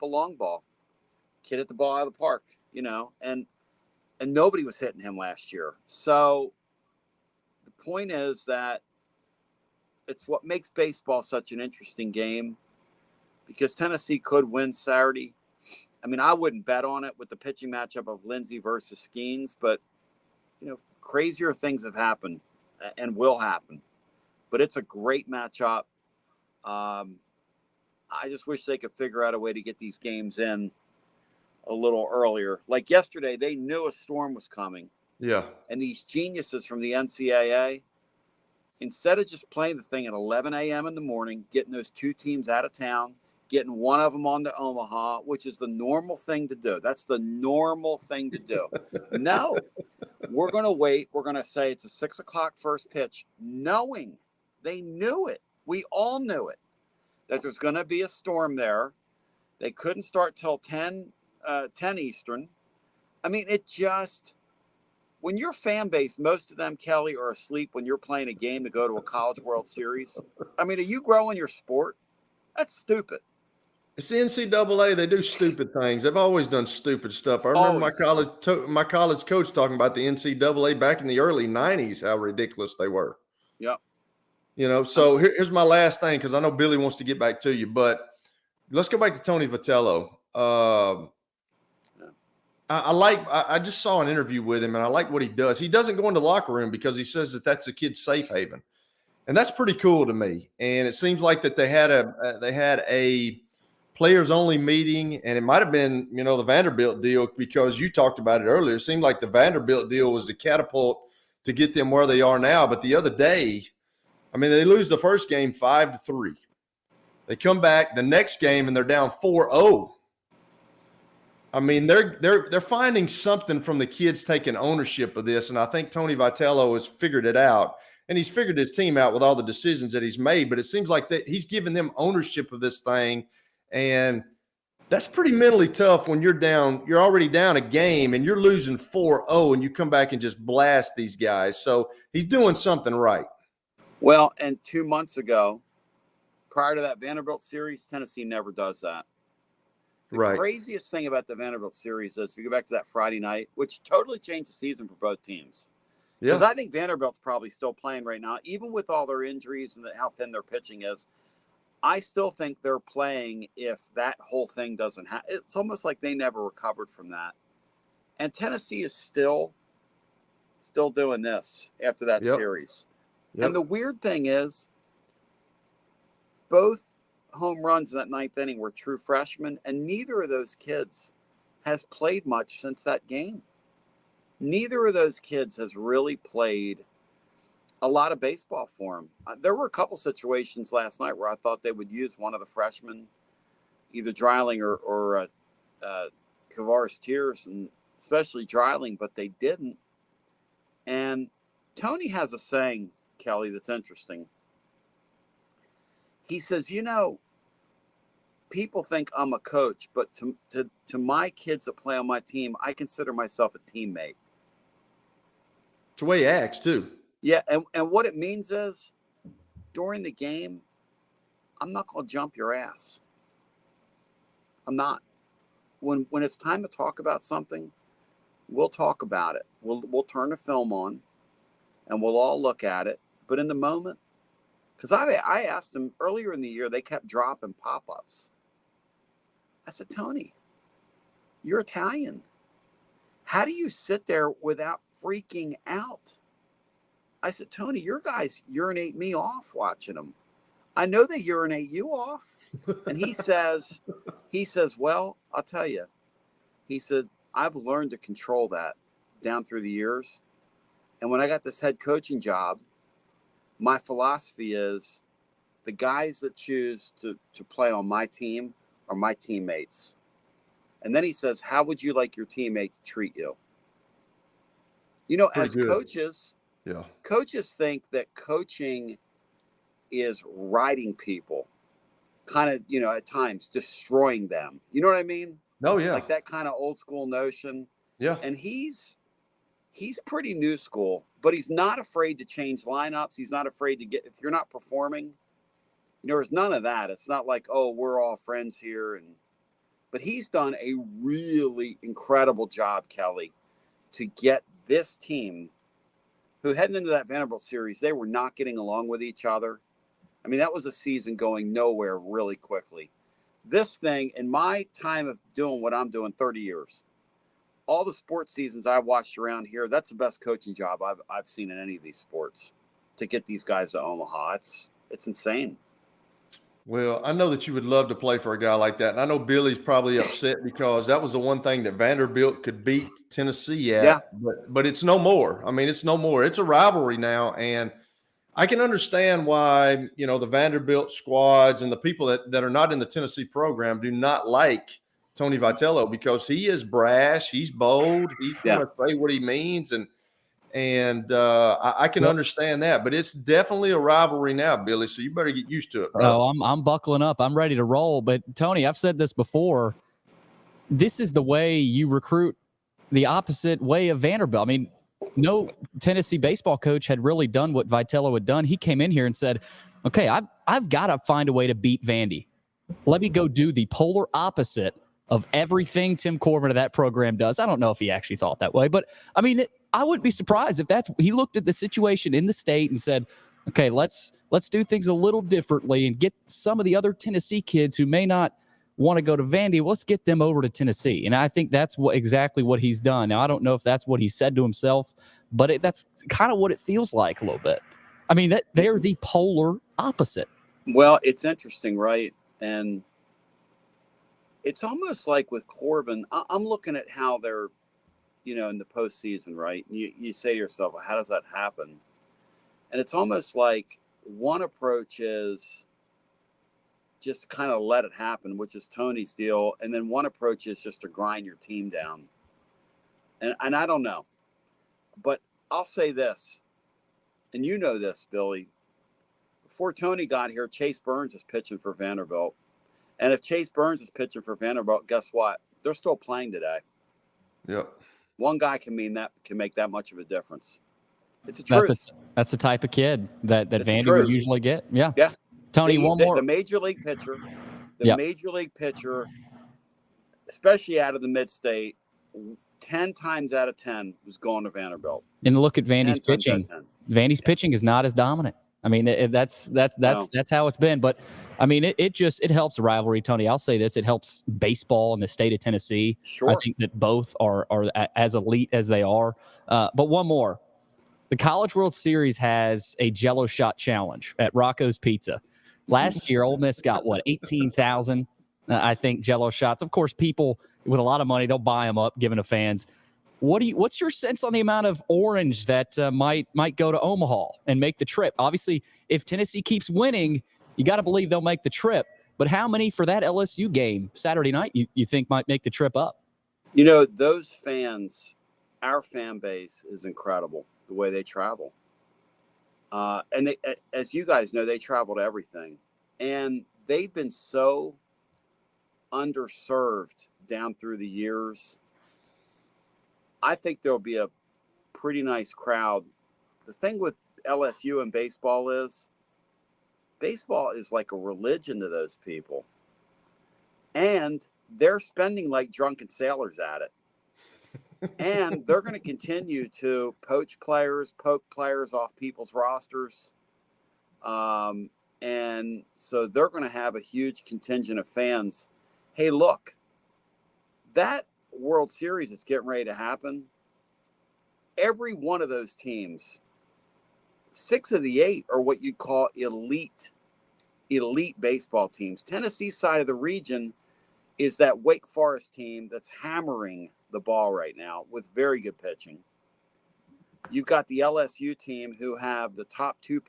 long ball. Kid hit the ball out of the park, and nobody was hitting him last year. So the point is that it's what makes baseball such an interesting game, because Tennessee could win Saturday. I mean, I wouldn't bet on it with the pitching matchup of Lindsey versus Skeens, but crazier things have happened and will happen. But it's a great matchup. I just wish they could figure out a way to get these games in a little earlier. Like yesterday, they knew a storm was coming. Yeah. And these geniuses from the NCAA, instead of just playing the thing at 11 a.m. in the morning, getting those 2 teams out of town, getting one of them on to Omaha, which is the normal thing to do. That's the normal thing to do. No, we're going to wait. We're going to say it's a 6 o'clock first pitch, knowing they knew it. We all knew it, that there's going to be a storm there. They couldn't start till 10 Eastern. I mean, it just, when your fan base, most of them, Kelly, are asleep when you're playing a game to go to a College World Series. I mean, are you growing your sport? That's stupid. It's the NCAA. They do stupid things. They've always done stupid stuff. I remember my college coach talking about the NCAA back in the early 90s, how ridiculous they were. Yep. So here's my last thing, because I know Billy wants to get back to you, but let's go back to Tony Vitello. I just saw an interview with him, and I like what he does. He doesn't go into the locker room because he says that that's a kid's safe haven. And that's pretty cool to me. And it seems like that they had a players only meeting, and it might've been, the Vanderbilt deal, because you talked about it earlier. It seemed like the Vanderbilt deal was the catapult to get them where they are now. But the other day, I mean, they lose the first game 5-3. They come back the next game and they're down 4-0. I mean, they're finding something from the kids taking ownership of this, and I think Tony Vitello has figured it out, and he's figured his team out with all the decisions that he's made. But it seems like that he's giving them ownership of this thing, and that's pretty mentally tough when you're already down a game, and you're losing 4-0, and you come back and just blast these guys. So he's doing something right. Well, and 2 months ago, prior to that Vanderbilt series, Tennessee never does that. The craziest thing about the Vanderbilt series is, if you go back to that Friday night, which totally changed the season for both teams. Because I think Vanderbilt's probably still playing right now, even with all their injuries and how thin their pitching is. I still think they're playing if that whole thing doesn't happen. It's almost like they never recovered from that. And Tennessee is still doing this after that series. And the weird thing is, both home runs in that ninth inning were true freshmen, and neither of those kids has played much since that game. Neither of those kids has really played a lot of baseball for him. There were a couple situations last night where I thought they would use one of the freshmen, either Dreiling or Kavaris Tears, and especially Dreiling, but they didn't. And Tony has a saying, Kelly, that's interesting. He says, people think I'm a coach, but to my kids that play on my team, I consider myself a teammate. It's the way he acts, too. Yeah, and what it means is, during the game, I'm not going to jump your ass. I'm not. When it's time to talk about something, we'll talk about it. We'll turn the film on, and we'll all look at it. But in the moment, because I asked him earlier in the year, they kept dropping pop-ups. I said, Tony, you're Italian. How do you sit there without freaking out? I said, Tony, your guys urinate me off watching them. I know they urinate you off. And he says, well, I'll tell you. He said, I've learned to control that down through the years. And when I got this head coaching job, my philosophy is the guys that choose to play on my team are my teammates. And then he says, how would you like your teammate to treat you? As coaches, coaches think that coaching is riding people, kind of, at times destroying them. You know what I mean? Oh, yeah. Like that kind of old school notion. Yeah. And he's pretty new school, but he's not afraid to change lineups. He's not afraid to if you're not performing, there's none of that. It's not like, oh, we're all friends here. But he's done a really incredible job, Kelly, to get this team, who heading into that Vanderbilt series, they were not getting along with each other. I mean, that was a season going nowhere really quickly. This thing, in my time of doing what I'm doing, 30 years, all the sports seasons I've watched around here, that's the best coaching job I've seen in any of these sports, to get these guys to Omaha. It's insane. Well, I know that you would love to play for a guy like that. And I know Billy's probably upset because that was the one thing that Vanderbilt could beat Tennessee at. Yeah. But it's no more. I mean, it's no more. It's a rivalry now. And I can understand why, the Vanderbilt squads and the people that are not in the Tennessee program do not like Tony Vitello, because he is brash. He's bold. He's going to say what he means. And I can understand that, but it's definitely a rivalry now, Billy. So you better get used to it, bro. Oh, I'm buckling up. I'm ready to roll. But Tony, I've said this before. This is the way you recruit, the opposite way of Vanderbilt. I mean, no Tennessee baseball coach had really done what Vitello had done. He came in here and said, "Okay, I've got to find a way to beat Vandy. Let me go do the polar opposite of everything Tim Corbin of that program does." I don't know if he actually thought that way, but I mean, I wouldn't be surprised if he looked at the situation in the state and said, okay, let's do things a little differently and get some of the other Tennessee kids who may not want to go to Vandy. Let's get them over to Tennessee. And I think that's exactly what he's done. Now, I don't know if that's what he said to himself, but that's kind of what it feels like a little bit. I mean, that they're the polar opposite. Well, it's interesting, right? And it's almost like with Corbin, I'm looking at how they're, in the postseason, right? And you say to yourself, well, how does that happen? And it's almost like one approach is just kind of let it happen, which is Tony's deal. And then one approach is just to grind your team down. And I don't know, but I'll say this, and you know this, Billy. Before Tony got here, Chase Burns is pitching for Vanderbilt. And if Chase Burns is pitching for Vanderbilt, guess what? They're still playing today. Yep. One guy can make that much of a difference. It's a truth. That's the type of kid that Vandy would usually get. Yeah. Yeah. Tony, one more. The major league pitcher, especially out of the mid-state, 10 times out of 10 was going to Vanderbilt. And look at Vandy's pitching. Vandy's pitching is not as dominant. I mean, that's how it's been. But I mean, it helps the rivalry, Tony. I'll say this: it helps baseball in the state of Tennessee. Sure. I think that both are as elite as they are. But one more: the College World Series has a Jello shot challenge at Rocco's Pizza. Last year, Ole Miss got 18,000, I think, Jello shots. Of course, people with a lot of money, they'll buy them up, giving to fans. What's your sense on the amount of orange that might go to Omaha and make the trip? Obviously, if Tennessee keeps winning, you got to believe they'll make the trip. But how many for that LSU game Saturday night you think might make the trip up? You know, those fans, our fan base is incredible, the way they travel. And they, as you guys know, they travel to everything. And they've been so underserved down through the years. I think there'll be a pretty nice crowd. The thing with LSU and baseball is like a religion to those people. And they're spending like drunken sailors at it. And they're going to continue to poke players off people's rosters. And so they're going to have a huge contingent of fans. Hey, look, that World Series is getting ready to happen. Every one of those teams, 6 of the 8 are what you'd call elite baseball teams. Tennessee's side of the region is that Wake Forest team that's hammering the ball right now with very good pitching. You've got the LSU team who have the top two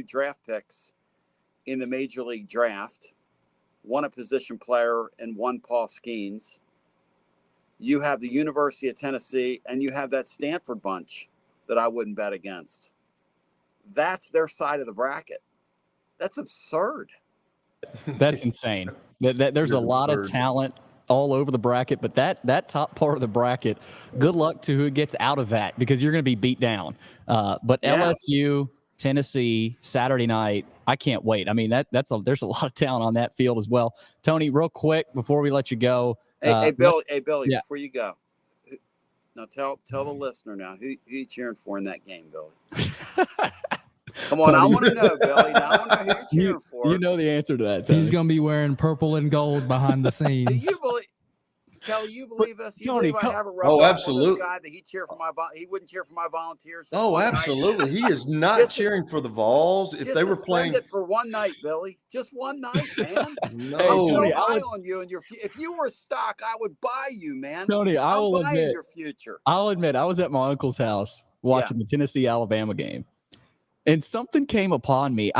draft picks in the Major League Draft, one a position player and one Paul Skeens. You have the University of Tennessee, and you have that Stanford bunch that I wouldn't bet against. That's their side of the bracket. That's absurd. That's insane. There's a lot of talent all over the bracket, but that top part of the bracket, good luck to who gets out of that, because you're going to be beat down. But LSU, Tennessee, Saturday night, I can't wait. I mean, there's a lot of talent on that field as well. Tony, real quick before we let you go. Hey, Billy, yeah. Before you go, now tell the listener now who you cheering for in that game, Billy. Come on, I want to know, Billy. Now I want to know who you're cheering for. You know the answer to that, Tony. He's going to be wearing purple and gold behind the scenes. Do you believe? Kelly, you believe us? You Tony, believe I have a rub absolutely. Guy that he wouldn't cheer for my Volunteers. Oh, absolutely. He is not cheering for the Vols. If they were playing it for one night, Billy, just one night, man. No, I'm so high on you, and if you were stock, I would buy you, man. Tony, I'll admit your future. I'll admit, I was at my uncle's house watching the Tennessee-Alabama game, and something came upon me.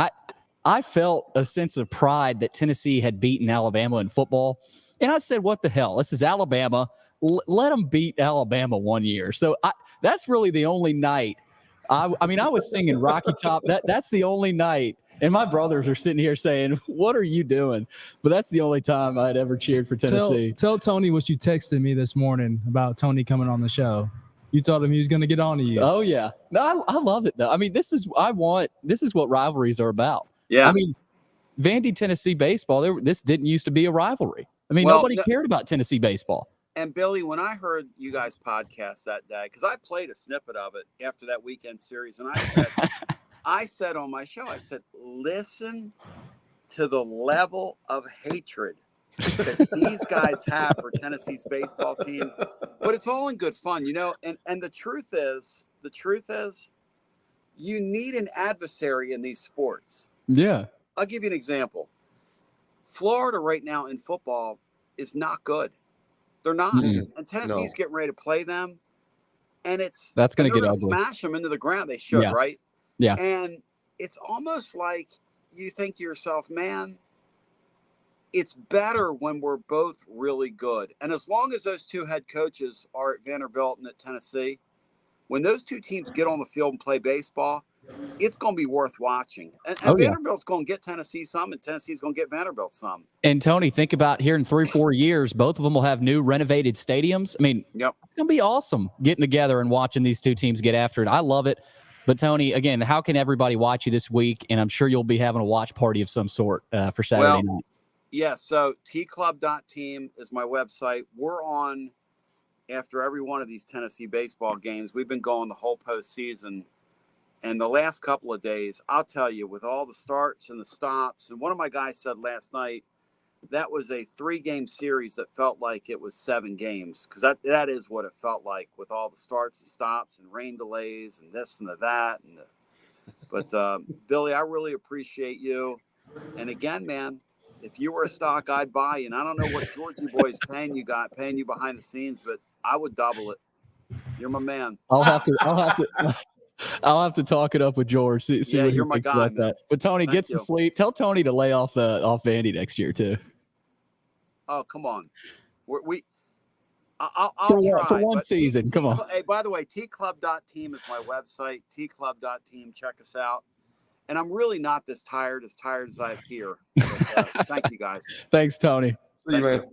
I felt a sense of pride that Tennessee had beaten Alabama in football. And I said, what the hell? This is Alabama. Let them beat Alabama one year. So that's really the only night. I was singing Rocky Top. That's the only night. And my brothers are sitting here saying, what are you doing? But that's the only time I'd ever cheered for Tennessee. Tell Tony what you texted me this morning about Tony coming on the show. You told him he was going to get on to you. Oh, yeah. No, I love it, though. I mean, this is what rivalries are about. Yeah. I mean, Vandy, Tennessee baseball, this didn't used to be a rivalry. I mean, nobody cared about Tennessee baseball. And Billy, when I heard you guys podcast that day, because I played a snippet of it after that weekend series, and I said on my show, listen to the level of hatred that these guys have for Tennessee's baseball team. But it's all in good fun, you know. And the truth is, you need an adversary in these sports. Yeah. I'll give you an example. Florida right now in football is not good. They're not. Mm-hmm. And Tennessee's getting ready to play them. And that's going to get ugly. Smash them into the ground. They should, right? Yeah. And it's almost like you think to yourself, man, it's better when we're both really good. And as long as those two head coaches are at Vanderbilt and at Tennessee, when those two teams get on the field and play baseball, it's going to be worth watching. And Vanderbilt's going to get Tennessee some, and Tennessee's going to get Vanderbilt some. And Tony, think about here in 3-4 years, both of them will have new renovated stadiums. I mean, It's going to be awesome getting together and watching these two teams get after it. I love it. But Tony, again, how can everybody watch you this week? And I'm sure you'll be having a watch party of some sort for Saturday night. Yeah, so tclub.team is my website. We're on after every one of these Tennessee baseball games. We've been going the whole postseason. And the last couple of days, I'll tell you, with all the starts and the stops, and one of my guys said last night, that was a 3-game series that felt like it was 7 games, because that is what it felt like with all the starts and stops and rain delays and this and that. But Billy, I really appreciate you. And again, man, if you were a stock, I'd buy you. And I don't know what Georgie boy's paying you behind the scenes, but I would double it. You're my man. I'll have to talk it up with George. See yeah, what you're my guy. That. But Tony, get some sleep. Tell Tony to lay off Vandy next year too. Oh, come on. I'll try. For one season. Come on. Hey, by the way, tclub.team is my website. tclub.team. Check us out. And I'm really not this tired as I appear. But, thank you, guys. Thanks, Tony. See you, man.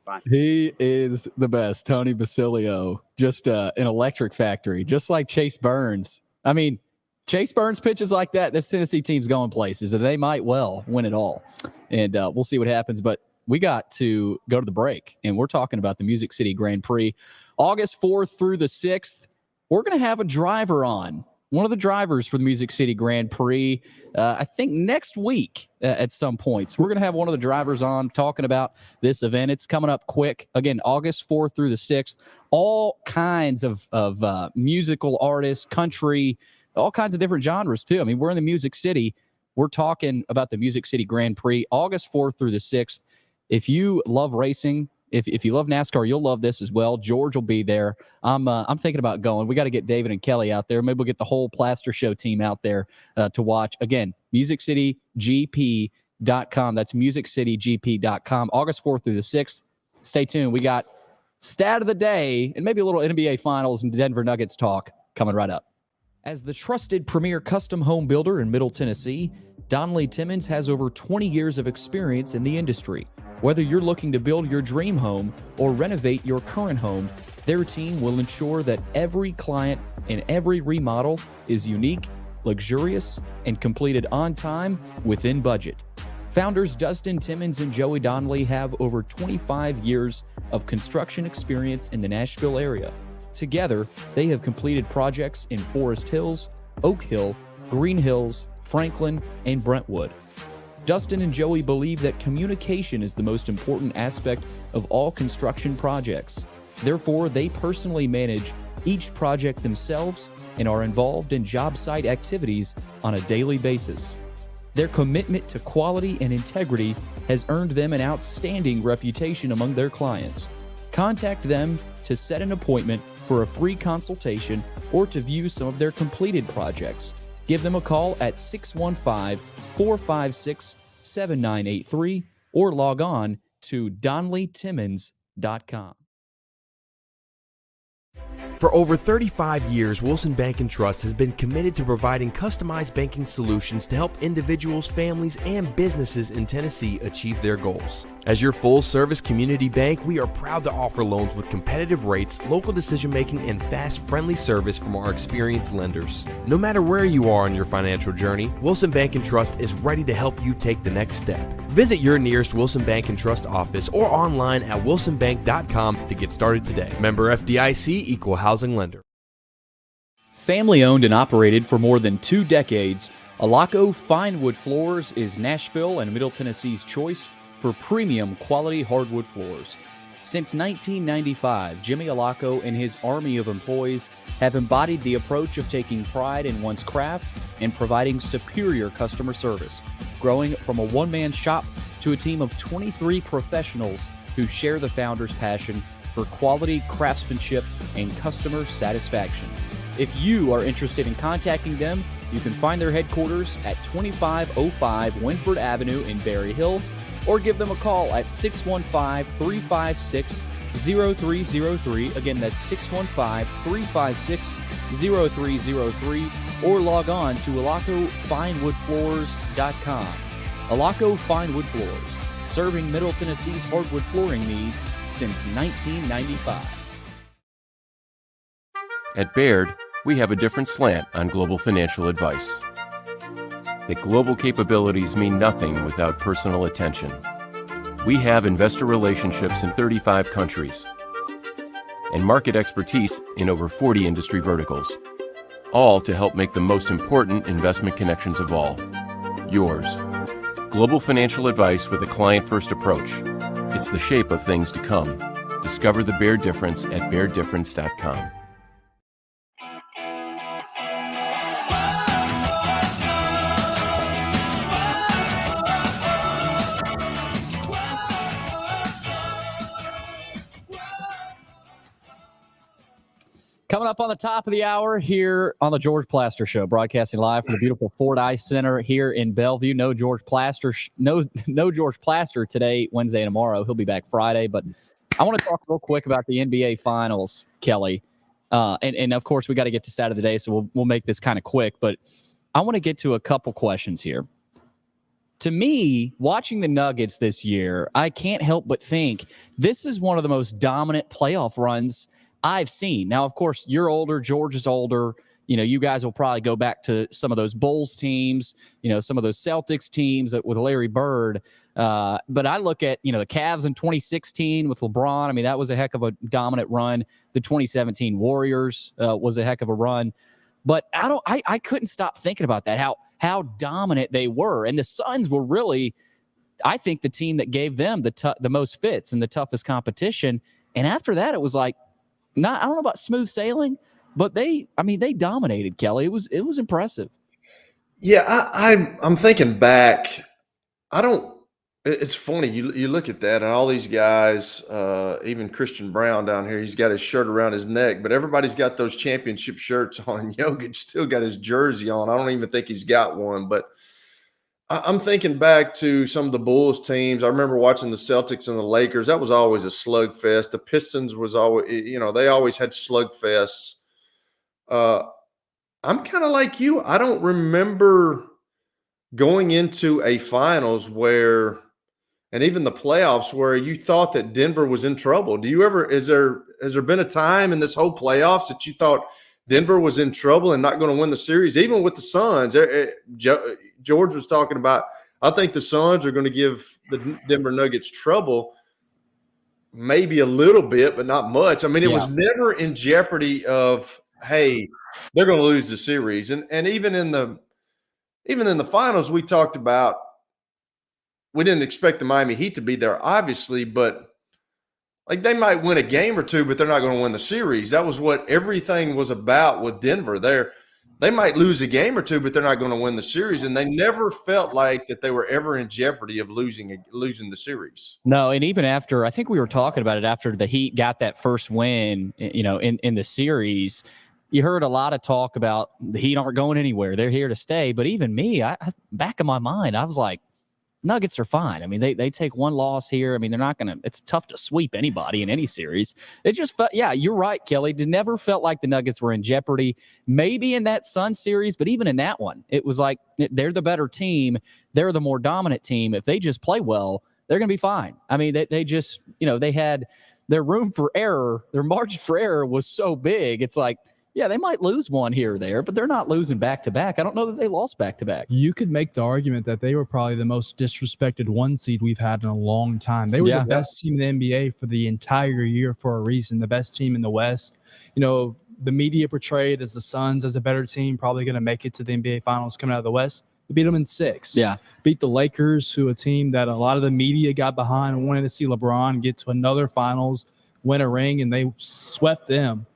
Bye. He is the best. Tony Basilio, just an electric factory, just like Chase Burns. I mean, Chase Burns pitches like that. This Tennessee team's going places, and they might well win it all. And we'll see what happens. But we got to go to the break, and we're talking about the Music City Grand Prix. August 4th through the 6th, we're going to have a driver on. One of the drivers for the Music City Grand Prix, I think next week at some points. We're going to have one of the drivers on talking about this event. It's coming up quick. Again, August 4th through the 6th. All kinds of musical artists, country, all kinds of different genres too. I mean, we're in the Music City. We're talking about the Music City Grand Prix, August 4th through the 6th. If you love racing, if you love NASCAR, you'll love this as well. George will be there. I'm thinking about going. We got to get David and Kelly out there. Maybe we'll get the whole Plaster Show team out there to watch. Again, MusicCityGP.com. That's MusicCityGP.com. August 4th through the 6th. Stay tuned. We got stat of the day and maybe a little NBA Finals and Denver Nuggets talk coming right up. As the trusted premier custom home builder in Middle Tennessee, Donnelly Timmons has over 20 years of experience in the industry. Whether you're looking to build your dream home or renovate your current home, their team will ensure that every client and every remodel is unique, luxurious, and completed on time within budget. Founders Dustin Timmons and Joey Donnelly have over 25 years of construction experience in the Nashville area. Together, they have completed projects in Forest Hills, Oak Hill, Green Hills, Franklin, and Brentwood. Dustin and Joey believe that communication is the most important aspect of all construction projects. Therefore, they personally manage each project themselves and are involved in job site activities on a daily basis. Their commitment to quality and integrity has earned them an outstanding reputation among their clients. Contact them to set an appointment for a free consultation or to view some of their completed projects. Give them a call at 615-456-7983 or log on to DonnellyTimmons.com. For over 35 years, Wilson Bank & Trust has been committed to providing customized banking solutions to help individuals, families, and businesses in Tennessee achieve their goals. As your full-service community bank, we are proud to offer loans with competitive rates, local decision-making, and fast, friendly service from our experienced lenders. No matter where you are on your financial journey, Wilson Bank & Trust is ready to help you take the next step. Visit your nearest Wilson Bank & Trust office or online at wilsonbank.com to get started today. Member FDIC, Equal Housing Lender. Family owned and operated for more than 2 decades, Alaco Fine Wood Floors is Nashville and Middle Tennessee's choice for premium quality hardwood floors. Since 1995, Jimmy Alaco and his army of employees have embodied the approach of taking pride in one's craft and providing superior customer service, growing from a one-man shop to a team of 23 professionals who share the founder's passion for quality craftsmanship and customer satisfaction. If you are interested in contacting them, you can find their headquarters at 2505 Winford Avenue in Berry Hill, or give them a call at 615-356-0303. Again, that's 615-356-0303, or log on to alacofinewoodfloors.com. Alaco Fine Wood Floors, serving Middle Tennessee's hardwood flooring needs since 1995. At Baird, we have a different slant on global financial advice. That global capabilities mean nothing without personal attention. We have investor relationships in 35 countries and market expertise in over 40 industry verticals, all to help make the most important investment connections of all, yours. Global financial advice with a client-first approach. It's the shape of things to come. Discover the Baird difference at BairdDifference.com. Coming up on the top of the hour here on the George Plaster Show, broadcasting live from the beautiful Ford Ice Center here in Bellevue. No George Plaster today, Wednesday, and tomorrow. He'll be back Friday. But I want to talk real quick about the NBA Finals, Kelly. And of course, we got to get to stat of the day, so we'll make this kind of quick. But I want to get to a couple questions here. To me, watching the Nuggets this year, I can't help but think this is one of the most dominant playoff runs I've seen. Now, of course, you're older. George is older. You guys will probably go back to some of those Bulls teams, some of those Celtics teams with Larry Bird. But I look at, the Cavs in 2016 with LeBron. I mean, that was a heck of a dominant run. The 2017 Warriors was a heck of a run. But I couldn't stop thinking about that, how dominant they were. And the Suns were really, I think, the team that gave them the most fits and the toughest competition. And after that, it was like, I don't know about smooth sailing, but they dominated, Kelly. It was impressive. Yeah, I'm thinking back. It's funny. You look at that and all these guys, even Christian Brown down here, he's got his shirt around his neck, but everybody's got those championship shirts on, and Jokic still got his jersey on. I don't even think he's got one, but I'm thinking back to some of the Bulls teams. I remember watching the Celtics and the Lakers. That was always a slugfest. The Pistons was always, they always had slugfests. I'm kind of like you. I don't remember going into a finals where, and even the playoffs, where you thought that Denver was in trouble. Has there been a time in this whole playoffs that you thought Denver was in trouble and not going to win the series? Even with the Suns, George was talking about, I think the Suns are going to give the Denver Nuggets trouble, maybe a little bit, but not much. I mean, it was never in jeopardy of, hey, they're going to lose the series. And even in the finals, we talked about, we didn't expect the Miami Heat to be there, obviously, but like they might win a game or two, but they're not going to win the series. That was what everything was about with Denver. They might lose a game or two, but they're not going to win the series. And they never felt like that they were ever in jeopardy of losing the series. No, and even after, I think we were talking about it after the Heat got that first win, in the series, you heard a lot of talk about the Heat aren't going anywhere. They're here to stay. But even me, back in my mind, I was like, Nuggets are fine. I mean, they take one loss here. I mean, they're not going to – it's tough to sweep anybody in any series. It just felt – yeah, you're right, Kelly. It never felt like the Nuggets were in jeopardy. Maybe in that Suns series, but even in that one, it was like they're the better team. They're the more dominant team. If they just play well, they're going to be fine. I mean, they just – they had their room for error. Their margin for error was so big. It's like – yeah, they might lose one here or there, but they're not losing back-to-back. I don't know that they lost back-to-back. You could make the argument that they were probably the most disrespected one seed we've had in a long time. They were the best team in the NBA for the entire year for a reason, the best team in the West. The media portrayed as the Suns as a better team, probably going to make it to the NBA Finals coming out of the West. They beat them in 6. Yeah. Beat the Lakers, who a team that a lot of the media got behind and wanted to see LeBron get to another Finals, win a ring, and they swept them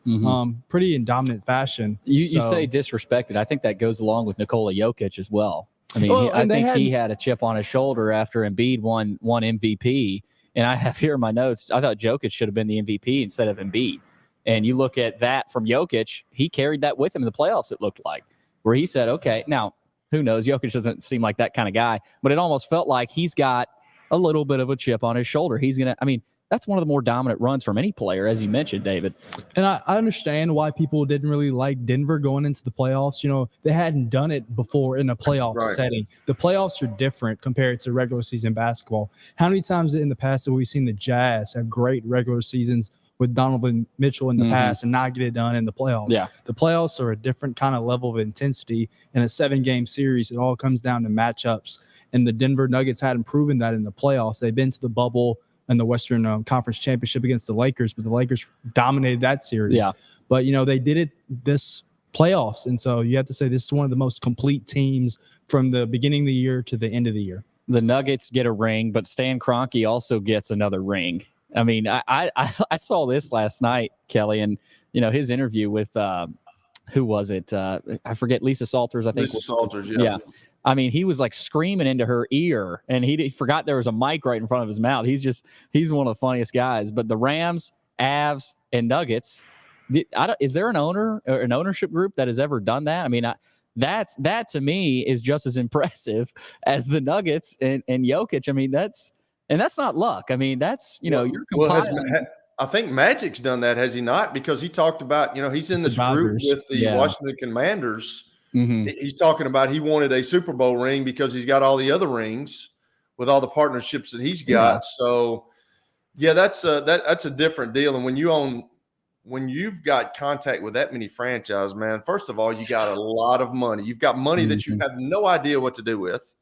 pretty in dominant fashion. You say disrespected. I think that goes along with Nikola Jokic as well. I mean, I think he had a chip on his shoulder after Embiid won MVP. And I have here in my notes, I thought Jokic should have been the MVP instead of Embiid. And you look at that from Jokic, he carried that with him in the playoffs, it looked like, where he said, okay, now, who knows? Jokic doesn't seem like that kind of guy, but it almost felt like he's got a little bit of a chip on his shoulder. He's going to, I mean, that's one of the more dominant runs from any player, as you mentioned, David. And I understand why people didn't really like Denver going into the playoffs. You know, they hadn't done it before in a playoff setting. The playoffs are different compared to regular season basketball. How many times in the past have we seen the Jazz have great regular seasons with Donovan Mitchell in the past and not get it done in the playoffs? Yeah. The playoffs are a different kind of level of intensity. In a 7-game series, it all comes down to matchups. And the Denver Nuggets hadn't proven that in the playoffs. They've been to the bubble in the Western Conference Championship against the Lakers, but the Lakers dominated that series. Yeah. But, you know, they did it this playoffs. And so you have to say this is one of the most complete teams from the beginning of the year to the end of the year. The Nuggets get a ring, but Stan Kroenke also gets another ring. I mean, I saw this last night, Kelly, and, you know, his interview with, who was it? I forget, Lisa Salters, I think. Lisa Salters, yeah. I mean, he was like screaming into her ear, and he forgot there was a mic right in front of his mouth. He's one of the funniest guys. But the Rams, Avs, and Nuggets, is there an owner or an ownership group that has ever done that? I mean, that to me is just as impressive as the Nuggets and Jokic. I mean, that's not luck. I mean, that's, you know, you're compiling. I think Magic's done that, has he not? Because he talked about, you know, he's in this group with the Washington Commanders. He's talking about he wanted a Super Bowl ring because he's got all the other rings with all the partnerships that he's got. So, yeah, that's a different deal. And when you've got contact with that many franchises, man, first of all, you got a lot of money. You've got money that you have no idea what to do with.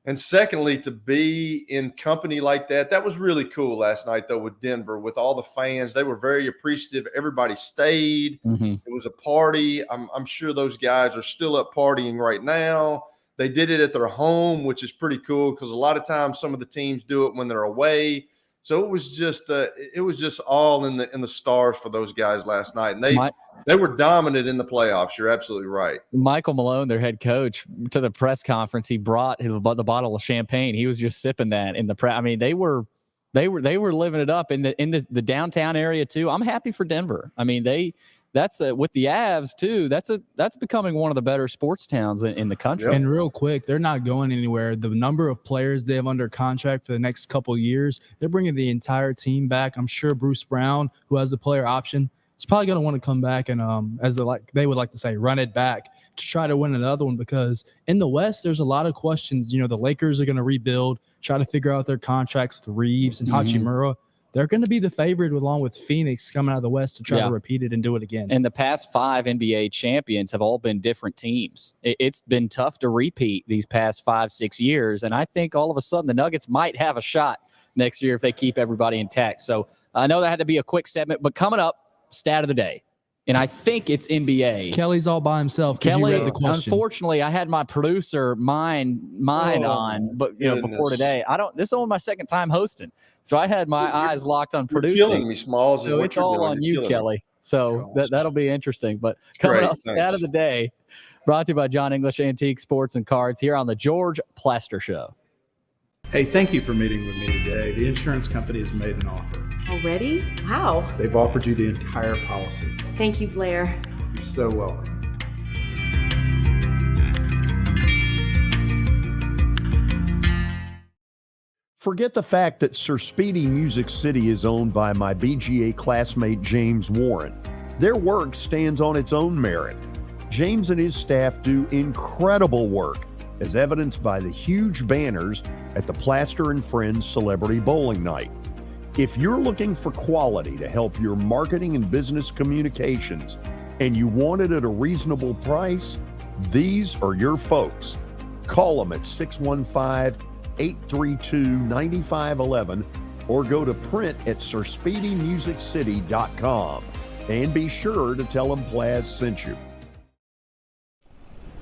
And secondly, to be in company like that was really cool last night, though, with Denver, with all the fans. They were very appreciative. Everybody stayed. It was a party. I'm sure those guys are still up partying right now. They did it at their home, which is pretty cool because a lot of times some of the teams do it when they're away. So it was just all in the stars for those guys last night, and they were dominant in the playoffs. You're absolutely right. Michael Malone, their head coach, to the press conference, he brought the bottle of champagne. He was just sipping that in the press. I mean, they were living it up in the downtown area too. I'm happy for Denver. I mean, that's with the Avs too. That's becoming one of the better sports towns in the country. And real quick, they're not going anywhere. The number of players they have under contract for the next couple of years, they're bringing the entire team back. I'm sure Bruce Brown, who has the player option, is probably going to want to come back and as they would like to say, run it back to try to win another one, because in the West there's a lot of questions. You know, the Lakers are going to rebuild, try to figure out their contracts with Reeves and Hachimura. They're going to be the favorite along with Phoenix coming out of the West to try to repeat it and do it again. And the past 5 NBA champions have all been different teams. It's been tough to repeat these past 5-6 years. And I think all of a sudden the Nuggets might have a shot next year if they keep everybody intact. So I know that had to be a quick segment, but coming up, stat of the day. And I think it's NBA. Kelly's all by himself. Kelly, you read the question. Unfortunately, I had my producer mine on, but before today, this is only my second time hosting, so I had my eyes locked on producing. You're killing me, Smalls. So it's all on you, Kelly. So that'll be interesting. But coming up, stat of the day, brought to you by John English Antique Sports and Cards here on the George Plaster Show. Hey, thank you for meeting with me today. The insurance company has made an offer. Already? Wow. They've offered you the entire policy. Thank you, Blair. You're so welcome. Forget the fact that Sir Speedy Music City is owned by my BGA classmate James Warren. Their work stands on its own merit. James and his staff do incredible work, as evidenced by the huge banners at the Plaster and Friends Celebrity Bowling Night. If you're looking for quality to help your marketing and business communications, and you want it at a reasonable price, these are your folks. Call them at 615-832-9511 or go to print at sirspeedymusiccity.com. And be sure to tell them Plaz sent you.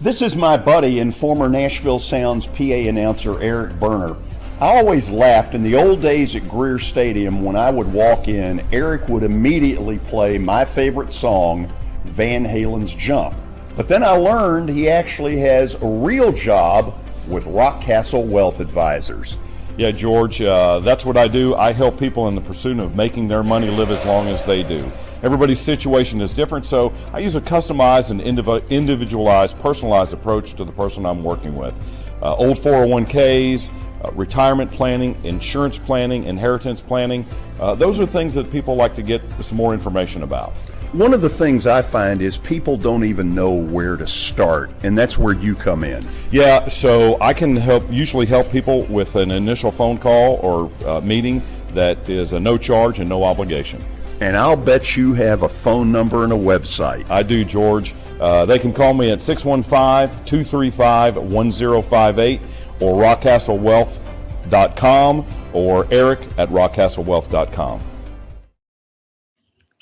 This is my buddy and former Nashville Sounds PA announcer Eric Berner. I always laughed in the old days at Greer Stadium when I would walk in, Eric would immediately play my favorite song, Van Halen's Jump. But then I learned he actually has a real job with Rockcastle Wealth Advisors. Yeah, George, that's what I do. I help people in the pursuit of making their money live as long as they do. Everybody's situation is different, so I use a customized and individualized, personalized approach to the person I'm working with. Old 401ks, retirement planning, insurance planning, inheritance planning. Those are things that people like to get some more information about. One of the things I find is people don't even know where to start, and that's where you come in. Yeah, so I can usually help people with an initial phone call or meeting that is a no charge and no obligation. And I'll bet you have a phone number and a website. I do, George. They can call me at 615-235-1058 or rockcastlewealth.com or Eric at rockcastlewealth.com.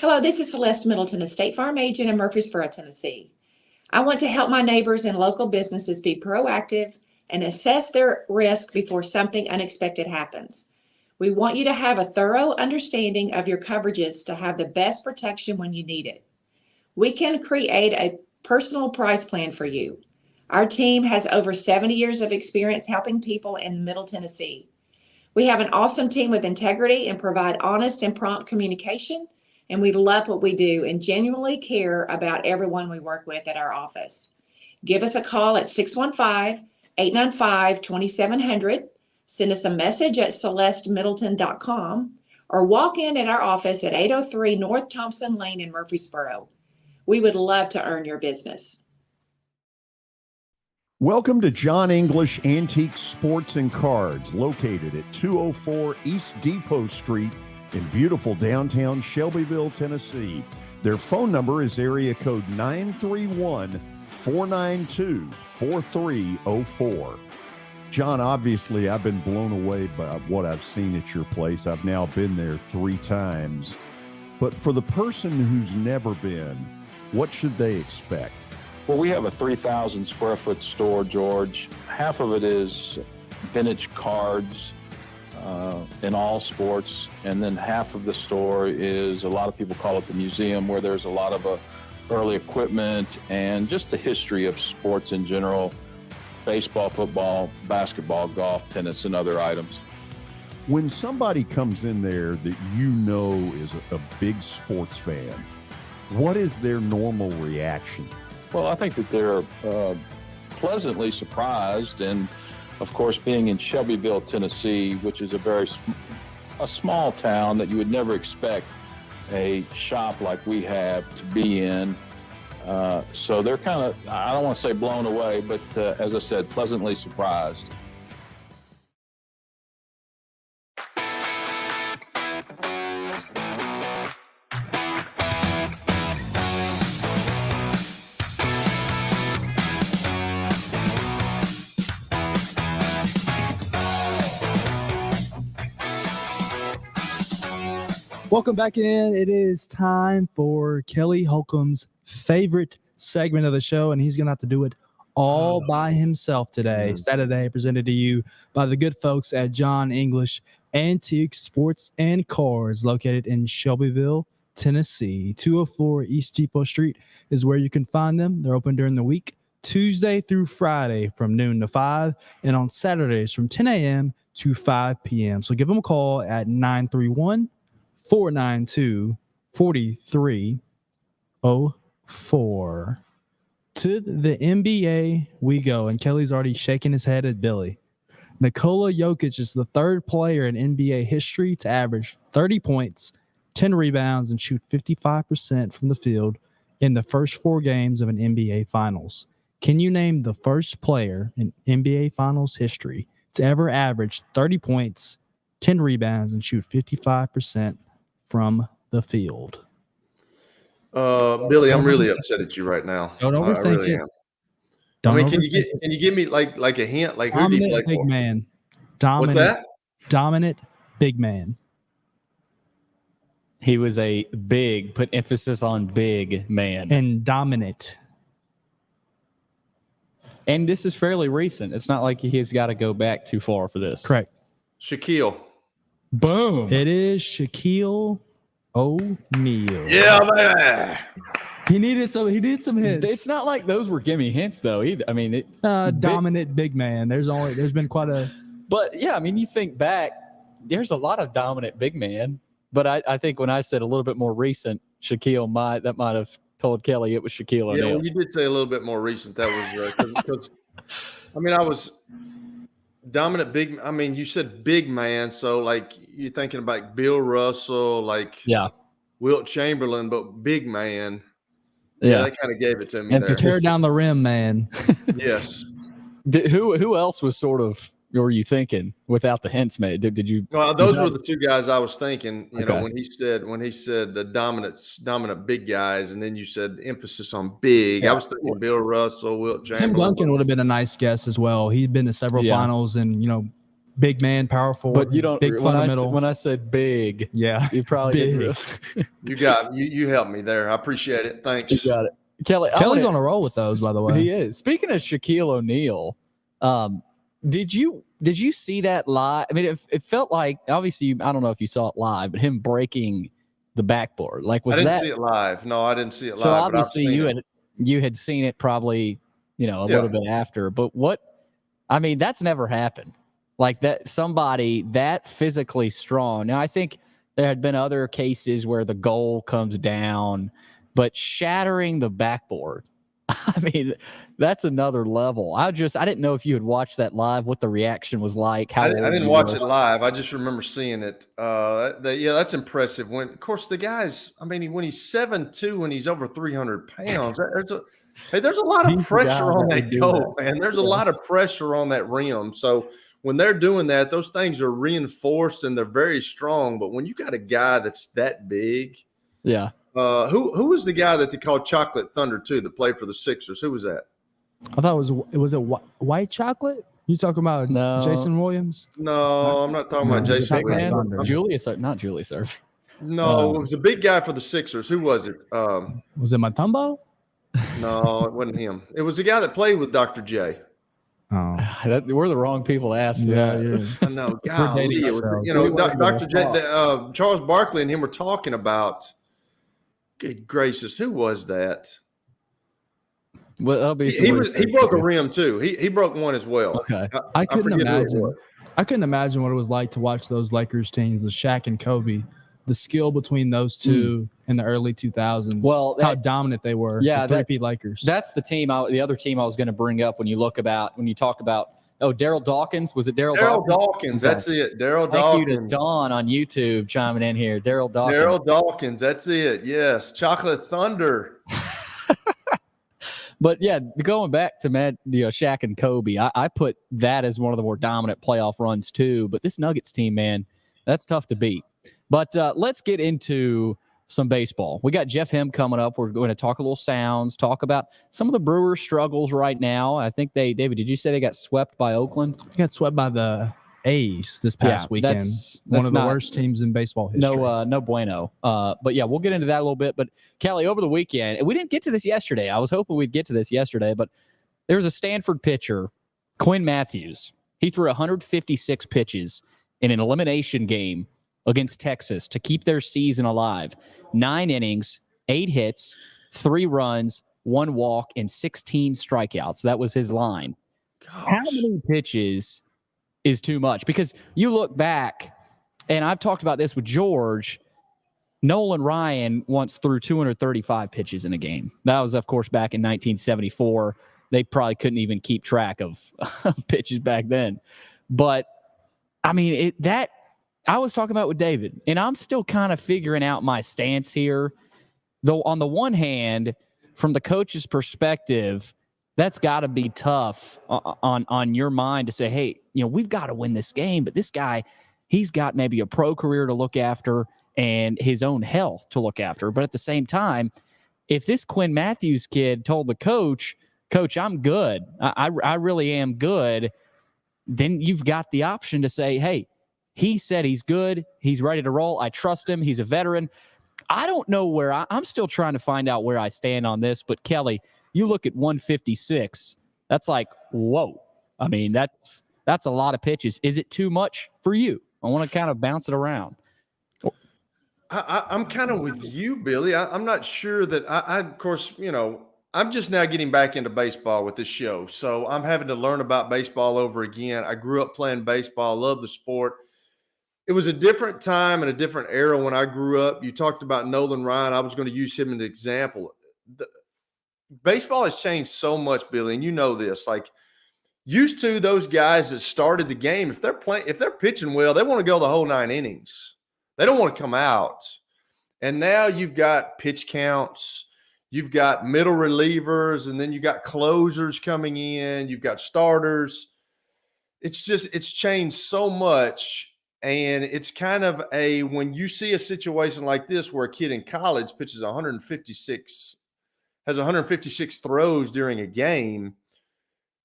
Hello, this is Celeste Middleton, a State Farm agent in Murfreesboro, Tennessee. I want to help my neighbors and local businesses be proactive and assess their risk before something unexpected happens. We want you to have a thorough understanding of your coverages to have the best protection when you need it. We can create a personal price plan for you. Our team has over 70 years of experience helping people in Middle Tennessee. We have an awesome team with integrity and provide honest and prompt communication. And we love what we do and genuinely care about everyone we work with at our office. Give us a call at 615-895-2700. Send us a message at celestemiddleton.com or walk in at our office at 803 North Thompson Lane in Murfreesboro. We would love to earn your business. Welcome to John English Antique Sports and Cards, located at 204 East Depot Street in beautiful downtown Shelbyville, Tennessee. Their phone number is area code 931-492-4304. John, obviously, I've been blown away by what I've seen at your place. I've now been there 3 times. But for the person who's never been, what should they expect? Well, we have a 3,000 square foot store, George. Half of it is vintage cards in all sports, and then half of the store is, a lot of people call it the museum, where there's a lot of early equipment and just the history of sports in general: baseball, football, basketball, golf, tennis, and other items. When somebody comes in there that you know is a big sports fan, what is their normal reaction? Well, I think that they're pleasantly surprised, and of course, being in Shelbyville, Tennessee, which is a small town that you would never expect a shop like we have to be in. So they're kind of, I don't want to say blown away, but as I said, pleasantly surprised. Welcome back in. It is time for Kelly Holcomb's favorite segment of the show, and he's going to have to do it all by himself today. Saturday, presented to you by the good folks at John English Antique Sports and Cards, located in Shelbyville, Tennessee. 204 East Depot Street is where you can find them. They're open during the week, Tuesday through Friday from noon to 5, and on Saturdays from 10 a.m. to 5 p.m. So give them a call at 931-492-4304. To the NBA we go, and Kelly's already shaking his head at Billy. Nikola Jokic is the third player in NBA history to average 30 points, 10 rebounds, and shoot 55% from the field in the first 4 games of an NBA Finals. Can you name the first player in NBA Finals history to ever average 30 points, 10 rebounds, and shoot 55% from the field? Billy, I'm really upset at you right now. Don't overthink I really it. am. Can you give me like a hint? Like, who did he play big for? Man. Dominant, What's that? Dominant big man. He was a big, put emphasis on big man. And dominant. And this is fairly recent. It's not like he's got to go back too far for this. Correct. Shaquille. Boom. It is Shaquille O'Neal. Yeah, man. He needed some hints. It's not like those were gimme hints though either. I mean, dominant big man. There's been quite a. But yeah, I mean, you think back, there's a lot of dominant big man. But I think when I said a little bit more recent, Shaquille might have told Kelly it was Shaquille O'Neal. Yeah, well, you did say a little bit more recent. That was because I mean, Dominant big. I mean, you said big man, so like you're thinking about Bill Russell, like Wilt Chamberlain, but big man. Yeah, that kind of gave it to me there. Tear down the rim, man. Yes. Who else was sort of, were you thinking without the hints made? Did you? Well, those were the two guys I was thinking. You know, when he said the dominant big guys, and then you said emphasis on big. I was thinking Bill Russell, Wilt Chamberlain. Tim Duncan would have been a nice guess as well. He'd been to several finals, and big man, power forward. But you don't. Big fundamental. When I said big, you probably big. You helped me there. I appreciate it. Thanks. You got it. Kelly's on a roll with those, by the way. He is. Speaking of Shaquille O'Neal, did you see that live? I mean, it felt like, obviously, I don't know if you saw it live, but him breaking the backboard. Like, I didn't see it live. No, I didn't see it live. So obviously, you had seen it probably, a little bit after. But that's never happened. Like that, somebody that physically strong. Now, I think there had been other cases where the goal comes down. But shattering the backboard, I mean, that's another level. I didn't know if you had watched that live, what the reaction was like. I didn't watch it live. I just remember seeing it. That's impressive. Of course, the guys, I mean, when he's 7'2", when he's over 300 pounds, there's a lot of pressure on that goal, man. There's a lot of pressure on that rim. So when they're doing that, those things are reinforced and they're very strong. But when you got a guy that's that big, who was the guy that they called Chocolate Thunder too, that played for the Sixers? Who was that? I thought it was White Chocolate. You talking about Jason Williams? No, I'm not talking about Jason Williams. Not Julius Erving. No, it was the big guy for the Sixers. Who was it? Was it Mutombo? No, it wasn't him. It was the guy that played with Dr. J. Oh, we're the wrong people to ask for that. I know. God, Dr. J. Charles Barkley and him were talking about. Good gracious, who was that? Well, that'll be he broke a rim too. He broke one as well. Okay, I couldn't imagine. I couldn't imagine what it was like to watch those Lakers teams, the Shaq and Kobe, the skill between those two in the early 2000s. Well, how dominant they were. Yeah, the three-peat Lakers. That's the team. The other team I was going to bring up when you talk about. Oh, Daryl Dawkins. Was it Daryl Dawkins? That's it. Daryl Dawkins. Thank you to Dawn on YouTube chiming in here. Daryl Dawkins. Daryl Dawkins. That's it. Yes. Chocolate Thunder. But yeah, going back to Shaq and Kobe, I put that as one of the more dominant playoff runs too. But this Nuggets team, man, that's tough to beat. But let's get into some baseball. We got Jeff Hem coming up. We're going to talk a little Sounds, talk about some of the Brewers' struggles right now. I think David, did you say they got swept by Oakland? They got swept by the A's this past weekend. That's one of the worst teams in baseball history. No bueno. But yeah, we'll get into that a little bit. But Kelly, over the weekend, and we didn't get to this yesterday. I was hoping we'd get to this yesterday, but there was a Stanford pitcher, Quinn Matthews. He threw 156 pitches in an elimination game against Texas to keep their season alive. 9 innings, 8 hits, 3 runs, 1 walk, and 16 strikeouts. That was his line. Gosh. How many pitches is too much? Because you look back, and I've talked about this with George, Nolan Ryan once threw 235 pitches in a game. That was, of course, back in 1974. They probably couldn't even keep track of pitches back then. But, I mean, I was talking about with David, and I'm still kind of figuring out my stance here. Though on the one hand, from the coach's perspective, that's got to be tough on your mind to say, hey, we've got to win this game. But this guy, he's got maybe a pro career to look after and his own health to look after. But at the same time, if this Quinn Matthews kid told the coach, I'm good, I really am good, then you've got the option to say, hey, he said he's good. He's ready to roll. I trust him. He's a veteran. I don't know where I'm still trying to find out where I stand on this. But Kelly, you look at 156. That's like, whoa. I mean, that's a lot of pitches. Is it too much for you? I want to kind of bounce it around. I'm kind of with you, Billy. I'm not sure that of course, I'm just now getting back into baseball with this show. So I'm having to learn about baseball over again. I grew up playing baseball, love the sport. It was a different time and a different era when I grew up. You talked about Nolan Ryan. I was going to use him as an example. Baseball has changed so much, Billy, and you know this. Like, used to those guys that started the game, if they're pitching well, they want to go the whole 9 innings. They don't want to come out. And now you've got pitch counts, you've got middle relievers, and then you've got closers coming in, you've got starters. It's changed so much. And it's kind of when you see a situation like this where a kid in college pitches 156 throws during a game,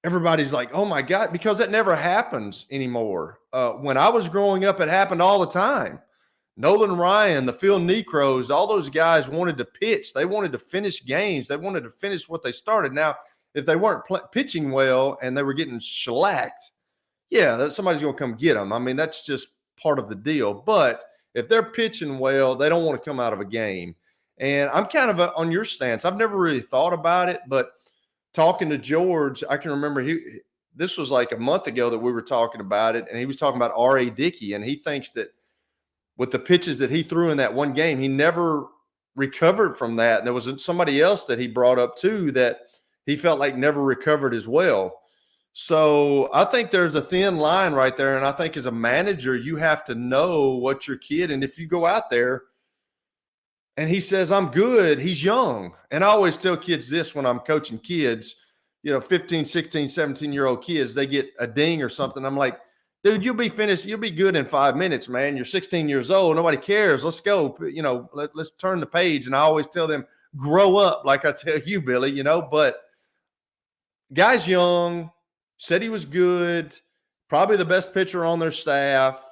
everybody's like, oh my God, because that never happens anymore. When I was growing up, it happened all the time. Nolan Ryan, the Phil Necros, all those guys wanted to pitch. They wanted to finish games. They wanted to finish what they started. Now, if they weren't pitching well and they were getting shellacked, yeah, somebody's going to come get them. I mean, that's just part of the deal. But if they're pitching well, they don't want to come out of a game. And I'm kind of on your stance. I've never really thought about it, but talking to George, I can remember this was like a month ago that we were talking about it, and he was talking about R.A. Dickey, and he thinks that with the pitches that he threw in that one game, he never recovered from that. And there was somebody else that he brought up too that he felt like never recovered as well. So I think there's a thin line right there. And I think as a manager, you have to know what your kid, and if you go out there and he says, I'm good, he's young. And I always tell kids this when I'm coaching kids, 15, 16, 17-year-old kids, they get a ding or something. I'm like, dude, you'll be finished. You'll be good in 5 minutes, man. You're 16 years old. Nobody cares. Let's go. Let's turn the page. And I always tell them, grow up, like I tell you, Billy, but guy's young, said he was good, probably the best pitcher on their staff.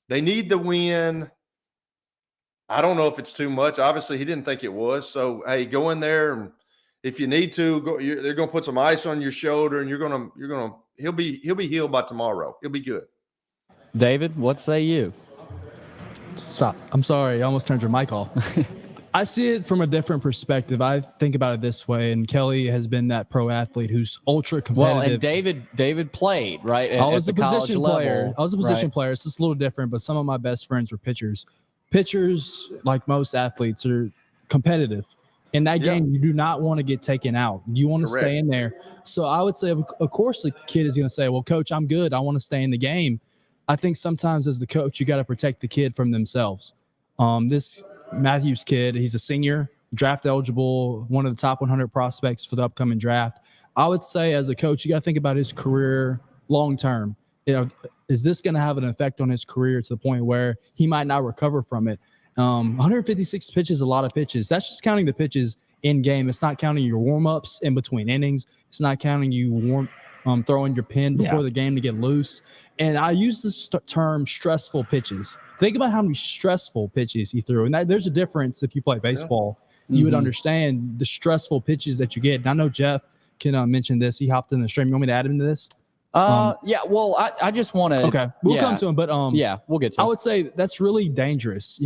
They need the win. I don't know if it's too much. Obviously, he didn't think it was. So, hey, go in there, and if you need to, they're going to put some ice on your shoulder, and he'll be healed by tomorrow. He'll be good. David, what say you? Stop. I'm sorry. I almost turned your mic off. I see it from a different perspective. I think about it this way, and Kelly has been that pro athlete who's ultra competitive. Well, and David played, right? I was a position player. I was a position player. It's just a little different, but some of my best friends were pitchers. Pitchers, like most athletes, are competitive. In that game, you do not want to get taken out. You want to stay in there. So I would say, of course, the kid is going to say, well, coach, I'm good. I want to stay in the game. I think sometimes as the coach, you got to protect the kid from themselves. This Matthews kid, he's a senior, draft eligible, one of the top 100 prospects for the upcoming draft. I would say as a coach, you got to think about his career long term. Is this going to have an effect on his career to the point where he might not recover from it? 156 pitches is a lot of pitches. That's just counting the pitches in game. It's not counting your warm-ups in between innings. It's not counting you throwing your pin before the game to get loose. And I use this term stressful pitches. Think about how many stressful pitches he threw. And there's a difference if you play baseball. Yeah. You would understand the stressful pitches that you get. And I know Jeff can mention this. He hopped in the stream. You want me to add him to this? Well, I just want to. Okay, we'll come to him. But we'll get to him. I would say that's really dangerous.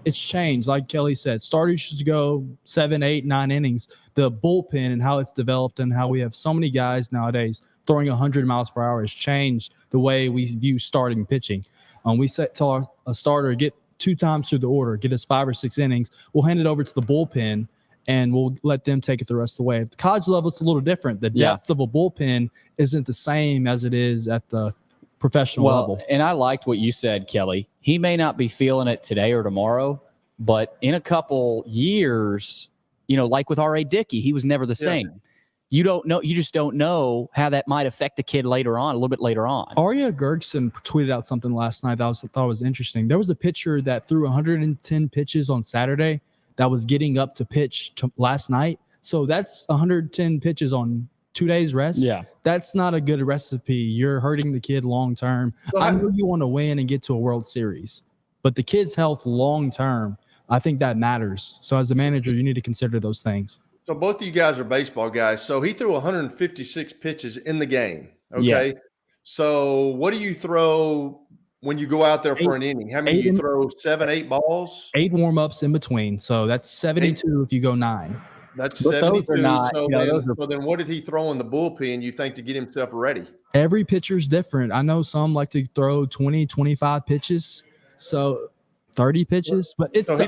It's changed. Like Kelly said, starters used to go 7, 8, 9 innings. The bullpen and how it's developed and how we have so many guys nowadays throwing 100 miles per hour has changed the way we view starting pitching. We tell a starter, get 2 times through the order, get us 5 or 6 innings. We'll hand it over to the bullpen, and we'll let them take it the rest of the way. At the college level, it's a little different. The depth of a bullpen isn't the same as it is at the professional level. And I liked what you said, Kelly. He may not be feeling it today or tomorrow, but in a couple years, like with R.A. Dickey, he was never the same. You don't know. You just don't know how that might affect the kid later on, a little bit later on. Arya Gergson tweeted out something last night that I thought was interesting. There was a pitcher that threw 110 pitches on Saturday that was getting up to pitch last night. So that's 110 pitches on 2 days rest. Yeah. That's not a good recipe. You're hurting the kid long term. I know you want to win and get to a World Series, but the kid's health long term, I think that matters. So as a manager, you need to consider those things. So both of you guys are baseball guys. So he threw 156 pitches in the game. Okay. Yes. So what do you throw when you go out there for an inning? How many do you throw? 7, 8 balls? 8 warm-ups in between. So that's 72 if you go 9. That's 72. So then what did he throw in the bullpen, you think, to get himself ready? Every pitcher's different. I know some like to throw 20, 25 pitches. So 30 pitches, but it's so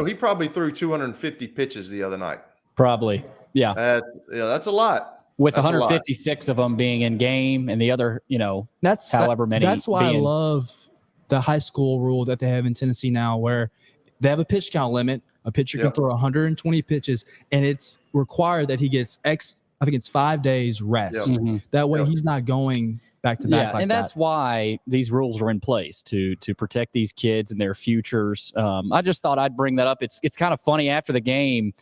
he probably threw 250 pitches the other night. Probably. Yeah. That's a lot. with 156 of them being in game and the other, that's however many. That's why I love the high school rule that they have in Tennessee now, where they have a pitch count limit. A pitcher can throw 120 pitches, and it's required that he gets I think it's 5 days rest. That way he's not going back to back like and that's why these rules are in place to protect these kids and their futures. I just thought I'd bring that up. It's kind of funny. After the game,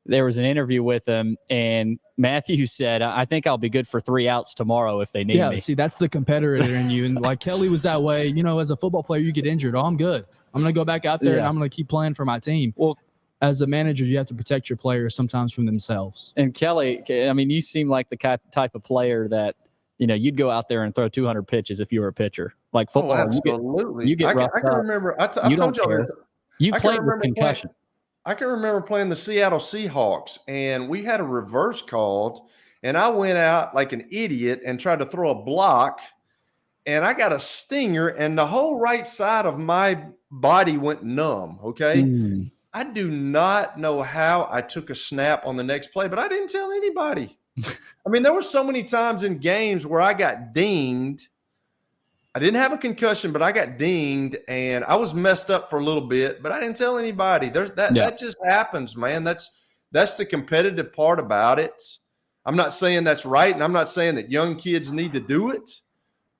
there was an interview with him, and Matthew said, I think I'll be good for 3 outs tomorrow if they need me. See, that's the competitor in you. And like Kelly was that way, as a football player, you get injured. Oh, I'm good. I'm going to go back out there and I'm going to keep playing for my team. Well, as a manager, you have to protect your players sometimes from themselves. And Kelly, I mean, you seem like the type of player that, you'd go out there and throw 200 pitches if you were a pitcher. Like football, absolutely. You get roughed I can up. remember. I told you you played with concussions. I can remember playing the Seattle Seahawks, and we had a reverse called, and I went out like an idiot and tried to throw a block, and I got a stinger, and the whole right side of my body went numb. Okay. I do not know how I took a snap on the next play, but I didn't tell anybody. I mean, there were so many times in games where I got dinged. I didn't have a concussion, but I got dinged, and I was messed up for a little bit, but I didn't tell anybody. That just happens, man. That's the competitive part about it. I'm not saying that's right, and I'm not saying that young kids need to do it.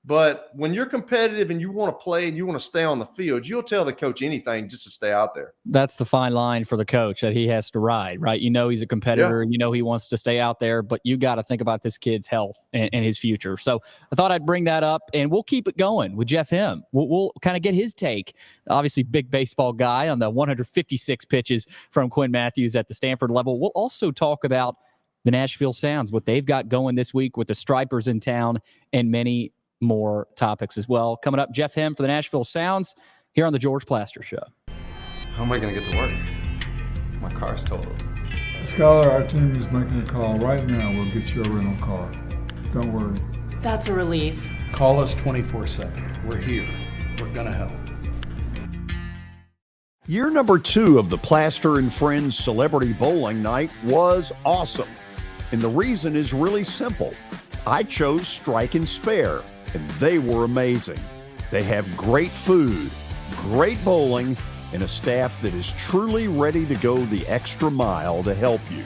But when you're competitive and you want to play and you want to stay on the field, you'll tell the coach anything just to stay out there. That's the fine line for the coach that he has to ride, right? He's a competitor. He wants to stay out there, but you got to think about this kid's health and his future. So I thought I'd bring that up, and we'll keep it going with Jeff Him. We'll kind of get his take. Obviously, big baseball guy on the 156 pitches from Quinn Matthews at the Stanford level. We'll also talk about the Nashville Sounds, what they've got going this week with the Stripers in town, and many more topics as well. Coming up, Jeff Him for the Nashville Sounds here on the George Plaster Show. How am I going to get to work? My car's totaled. Skylar, our team is making a call right now. We'll get you a rental car. Don't worry. That's a relief. Call us 24/7. We're here. We're going to help. Year number 2 of the Plaster and Friends Celebrity Bowling Night was awesome. And the reason is really simple. I chose Strike and Spare, and they were amazing. They have great food, great bowling, and a staff that is truly ready to go the extra mile to help you.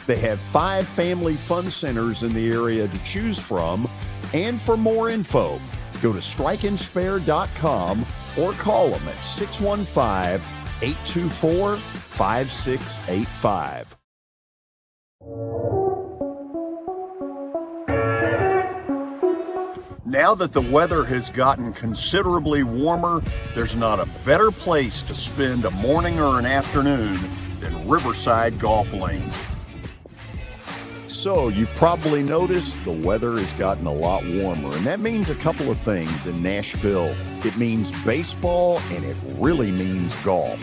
They have 5 family fun centers in the area to choose from, and for more info, go to strikeandspare.com or call them at 615-824-5685. Now that the weather has gotten considerably warmer, there's not a better place to spend a morning or an afternoon than Riverside Golf Links. So you've probably noticed the weather has gotten a lot warmer, and that means a couple of things in Nashville. It means baseball, and it really means golf.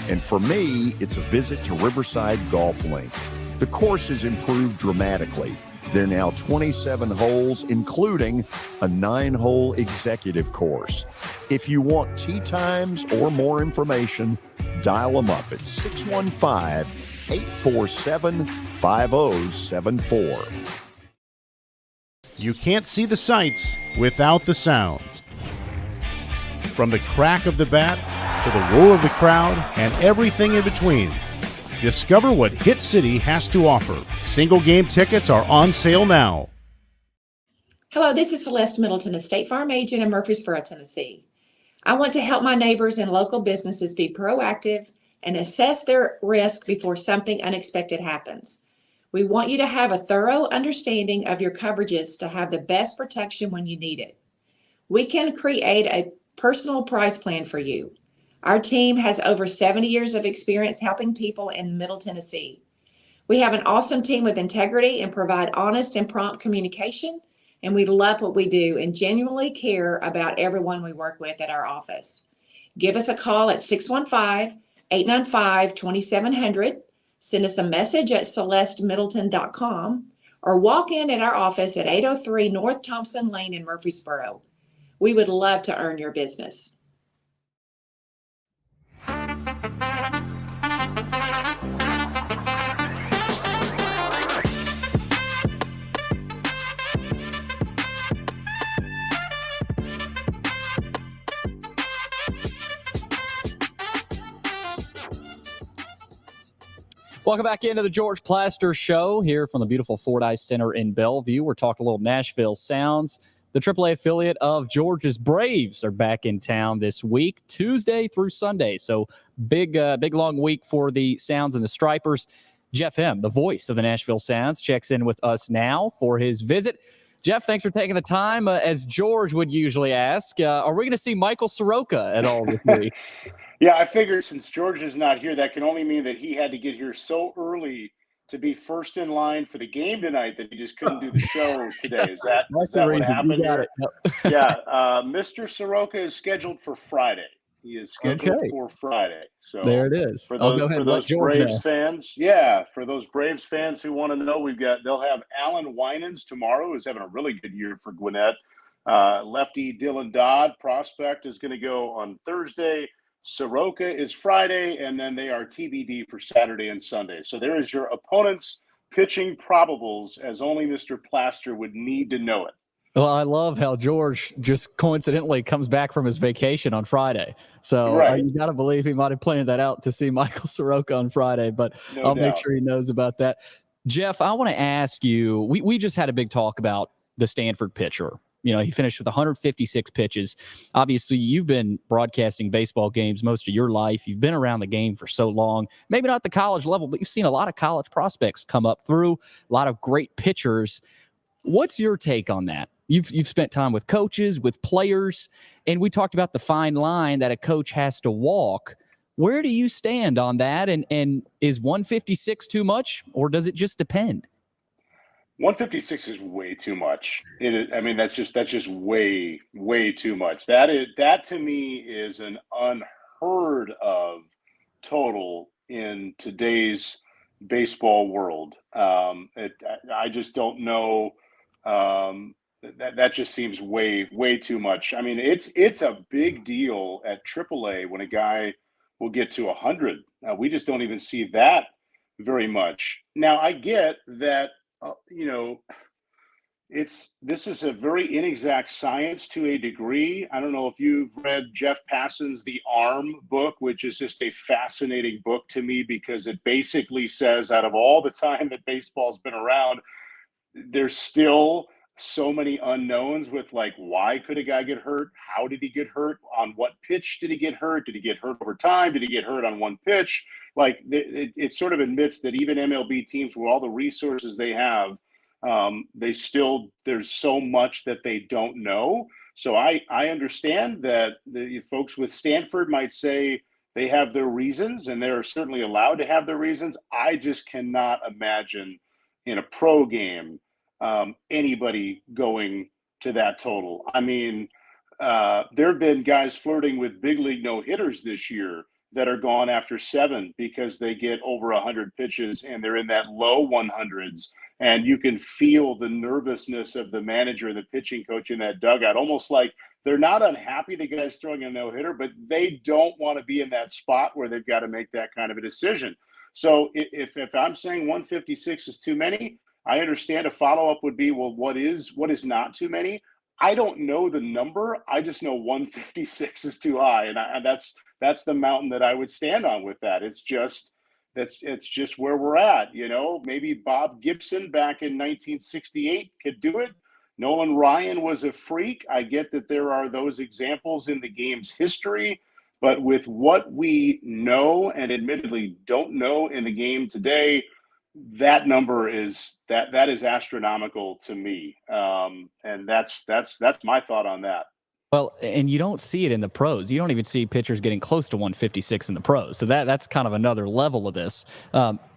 And for me, it's a visit to Riverside Golf Links. The course has improved dramatically. There are now 27 holes, including a 9-hole executive course. If you want tee times or more information, dial them up at 615-847-5074. You can't see the sights without the sounds. From the crack of the bat to the roar of the crowd and everything in between. Discover what Hit City has to offer. Single game tickets are on sale now. Hello, this is Celeste Middleton, a State Farm agent in Murfreesboro, Tennessee. I want to help my neighbors and local businesses be proactive and assess their risk before something unexpected happens. We want you to have a thorough understanding of your coverages to have the best protection when you need it. We can create a personal price plan for you. Our team has over 70 years of experience helping people in Middle Tennessee. We have an awesome team with integrity and provide honest and prompt communication, and we love what we do and genuinely care about everyone we work with at our office. Give us a call at 615-895-2700, send us a message at celestemiddleton.com, or walk in at our office at 803 North Thompson Lane in Murfreesboro. We would love to earn your business. Welcome back into the George Plaster Show here from the beautiful Fordyce Center in Bellevue. We're talking a little Nashville Sounds. The AAA affiliate of Georgia's Braves are back in town this week, Tuesday through Sunday. So big long week for the Sounds and the Stripers. Jeff M., the voice of the Nashville Sounds, checks in with us now for his visit. Jeff, thanks for taking the time. As George would usually ask, are we going to see Michael Soroka at all this week? Yeah, I figured since George is not here, that can only mean that he had to get here so early to be first in line for the game tonight that he just couldn't do the show today. Is that what happened here? Yeah, Mr. Soroka is scheduled for Friday. He is scheduled for Friday. So there it is. For those Braves fans, for those Braves fans who want to know, they'll have Alan Winans tomorrow, who's having a really good year for Gwinnett. Lefty Dylan Dodd, prospect, is going to go on Thursday. Soroka is Friday, and then they are TBD for Saturday and Sunday. So there is your opponent's pitching probables, as only Mr. Plaster would need to know it. Well, I love how George just coincidentally comes back from his vacation on Friday. So you got to believe he might have planned that out to see Michael Soroka on Friday, but I'll make sure he knows about that. Jeff, I want to ask you, we just had a big talk about the Stanford pitcher. You know, he finished with 156 pitches. Obviously, you've been broadcasting baseball games most of your life. You've been around the game for so long. Maybe not the college level, but you've seen a lot of college prospects come up through, a lot of great pitchers. What's your take on that? You've spent time with coaches, with players, and we talked about the fine line that a coach has to walk. Where do you stand on that? And is 156 too much, or does it just depend? 156 is way too much. That's just way too much. That to me is an unheard of total in today's baseball world. I just don't know. That just seems way too much. I mean, it's a big deal at AAA when a guy will get to 100. We just don't even see that very much. Now, I get that. This is a very inexact science to a degree. I don't know if you've read Jeff Passan's The Arm book, which is just a fascinating book to me because it basically says out of all the time that baseball's been around, there's still so many unknowns with like, why could a guy get hurt? How did he get hurt? On what pitch did he get hurt? Did he get hurt over time? Did he get hurt on one pitch? Like it sort of admits that even MLB teams with all the resources they have, there's so much that they don't know. So I understand that the folks with Stanford might say they have their reasons, and they're certainly allowed to have their reasons. I just cannot imagine in a pro game anybody going to that total. I mean, there have been guys flirting with big league no-hitters this year that are gone after 7 because they get over 100 pitches and they're in that low 100s. And you can feel the nervousness of the manager and the pitching coach in that dugout, almost like they're not unhappy the guy's throwing a no-hitter, but they don't want to be in that spot where they've got to make that kind of a decision. So if I'm saying 156 is too many, I understand a follow-up would be, well, what is not too many? I don't know the number. I just know 156 is too high. And that's the mountain that I would stand on with that. It's just where we're at. Maybe Bob Gibson back in 1968 could do it. Nolan Ryan was a freak. I get that there are those examples in the game's history, but with what we know and admittedly don't know in the game today, that number is that is astronomical to me. And that's my thought on that. Well, and you don't see it in the pros. You don't even see pitchers getting close to 156 in the pros. So that's kind of another level of this.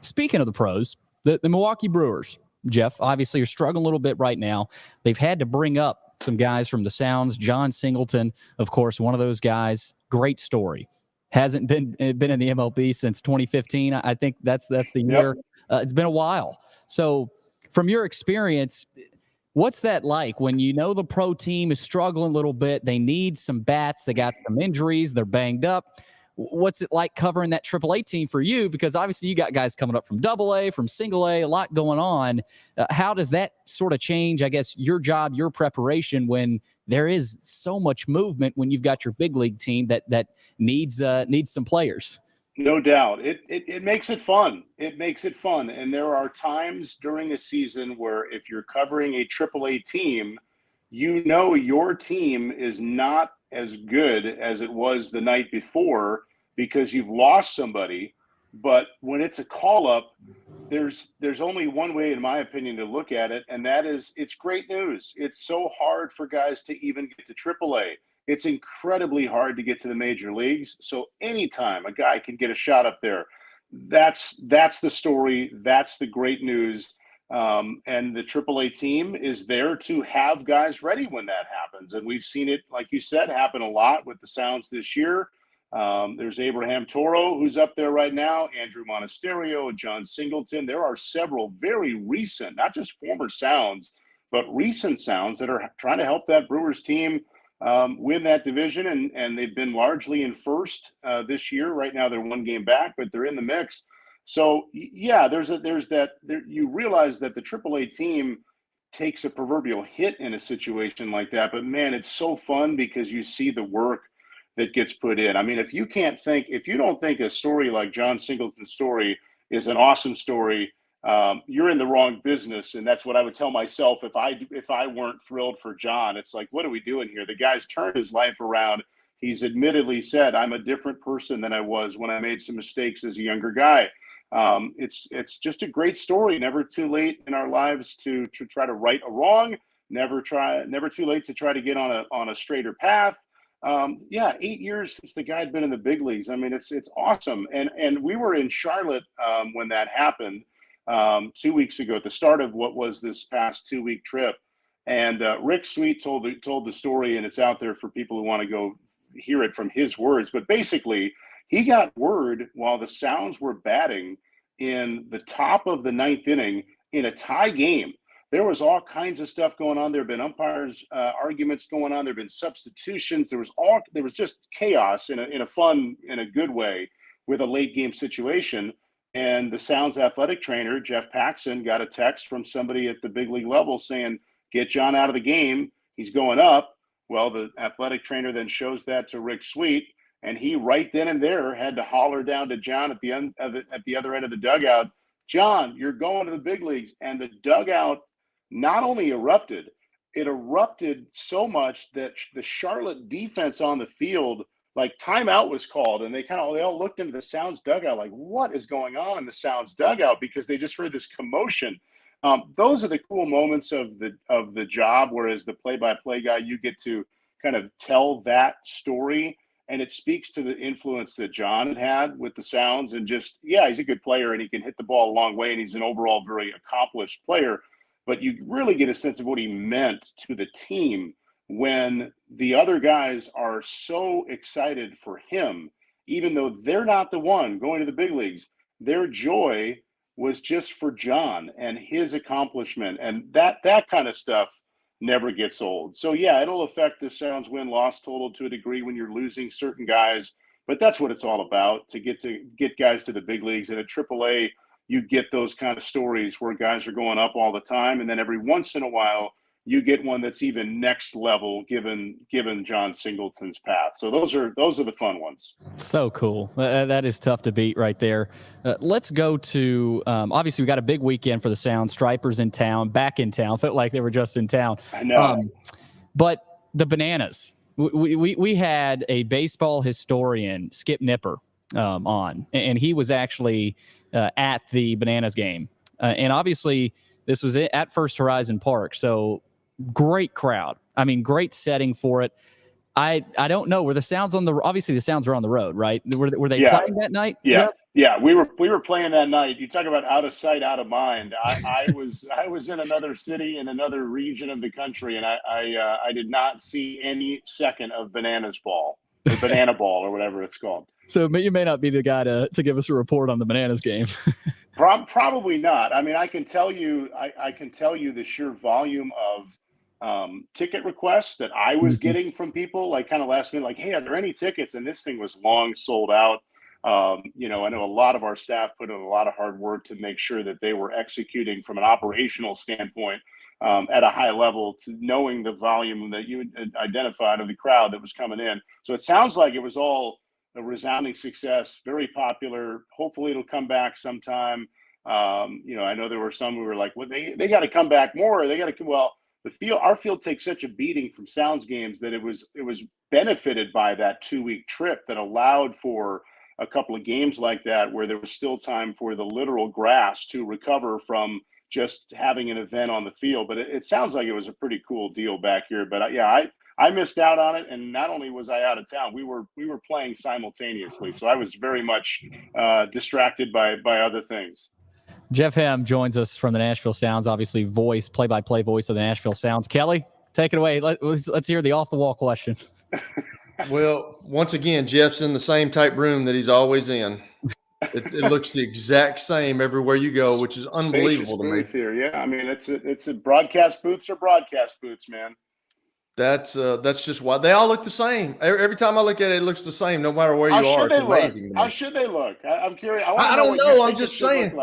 Speaking of the pros, the Milwaukee Brewers, Jeff, obviously are struggling a little bit right now. They've had to bring up some guys from the Sounds. John Singleton, of course, one of those guys. Great story. Hasn't been in the MLB since 2015. I think that's the year. It's been a while. So from your experience, what's that like when the pro team is struggling a little bit? They need some bats. They got some injuries. They're banged up. What's it like covering that AAA team for you? Because obviously you got guys coming up from AA, from single A, a lot going on. How does that sort of change, I guess, your job, your preparation when there is so much movement when you've got your big league team that needs some players? No doubt. It makes it fun. It makes it fun. And there are times during a season where if you're covering a AAA team, you know your team is not as good as it was the night before because you've lost somebody. But when it's a call-up, there's only one way, in my opinion, to look at it, and that is it's great news. It's so hard for guys to even get to AAA. It's incredibly hard to get to the major leagues. So anytime a guy can get a shot up there, that's the story. That's the great news. And the AAA team is there to have guys ready when that happens. And we've seen it, like you said, happen a lot with the Sounds this year. There's Abraham Toro, who's up there right now, Andrew Monasterio, John Singleton. There are several very recent, not just former Sounds, but recent Sounds that are trying to help that Brewers team win that division, and they've been largely in first this year. Right now, they're one game back, but they're in the mix. So yeah, you realize that the AAA team takes a proverbial hit in a situation like that. But man, it's so fun because you see the work that gets put in. I mean, if you don't think a story like John Singleton's story is an awesome story, you're in the wrong business. And that's what I would tell myself if I weren't thrilled for John. It's like, what are we doing here? The guy's turned his life around. He's admittedly said, I'm a different person than I was when I made some mistakes as a younger guy. It's just a great story. Never too late in our lives to try to right a wrong. Never too late to try to get on a straighter path. 8 years since the guy had been in the big leagues. I mean, it's awesome. And we were in Charlotte when that happened 2 weeks ago at the start of what was this past 2-week trip. And Rick Sweet told the story, and it's out there for people who want to go hear it from his words. But basically, he got word while the Sounds were batting in the top of the 9th inning in a tie game. There was all kinds of stuff going on. There have been umpires arguments going on. There have been substitutions. There was just chaos in a good way with a late game situation. And the Sounds athletic trainer, Jeff Paxson, got a text from somebody at the big league level saying, get John out of the game. He's going up. Well, the athletic trainer then shows that to Rick Sweet, and he right then and there had to holler down to John at the other end of the dugout, John, you're going to the big leagues. And the dugout not only erupted, it erupted so much that the Charlotte defense on the field, like timeout was called, and they all looked into the Sounds dugout like, what is going on in the Sounds dugout? Because they just heard this commotion. Those are the cool moments of the job, whereas the play-by-play guy, you get to kind of tell that story, and it speaks to the influence that John had with the Sounds. And just, yeah, he's a good player, and he can hit the ball a long way, and he's an overall very accomplished player. But you really get a sense of what he meant to the team when the other guys are so excited for him, even though they're not the one going to the big leagues. Their joy was just for John and his accomplishment. And that kind of stuff never gets old. So, yeah, it'll affect the Sounds win-loss total to a degree when you're losing certain guys. But that's what it's all about, to get guys to the big leagues. And at AAA, you get those kind of stories where guys are going up all the time. And then every once in a while, you get one that's even next level given John Singleton's path. So those are the fun ones. So cool. That is tough to beat right there. Let's go to, obviously we got a big weekend for the Sound. Stripers in town, back in town. Felt like they were just in town. I know. But the Bananas, we had a baseball historian, Skip Nipper, on, and he was actually at the Bananas game. And obviously this was at First Horizon Park. So great crowd. I mean, great setting for it. I don't know. Were the Sounds obviously the Sounds were on the road, right? Were they playing that night? Yeah. We were playing that night. You talk about out of sight, out of mind. I was in another city in another region of the country, and I did not see any second of Bananas ball, or Banana Ball, or whatever it's called. So you may not be the guy to give us a report on the Bananas game. Probably not. I mean, I can tell you the sheer volume of ticket requests that I was getting from people, like kind of last minute, like, hey, are there any tickets? And this thing was long sold out. I know a lot of our staff put in a lot of hard work to make sure that they were executing from an operational standpoint at a high level, to knowing the volume that you identified of the crowd that was coming in. So it sounds like it was all a resounding success, very popular. Hopefully it'll come back sometime. I know there were some who were like, well, they got to come back more. They got to, well, our field takes such a beating from Sounds games that it was benefited by that 2-week trip that allowed for a couple of games like that where there was still time for the literal grass to recover from just having an event on the field. But it sounds like it was a pretty cool deal back here. But I missed out on it, and not only was I out of town, we were playing simultaneously, so I was very much distracted by other things. Jeff Hem joins us from the Nashville Sounds, obviously play-by-play voice of the Nashville Sounds. Kelly, take it away. Let's hear the off-the-wall question. Well, once again, Jeff's in the same type room that he's always in. It looks the exact same everywhere you go, which is unbelievable to me. Here, yeah. I mean, it's a broadcast booths or broadcast booths, man. That's just why they all look the same. Every time I look at it, it looks the same, no matter where you are. It's amazing. How should they look? I'm curious. I don't know. I'm just saying.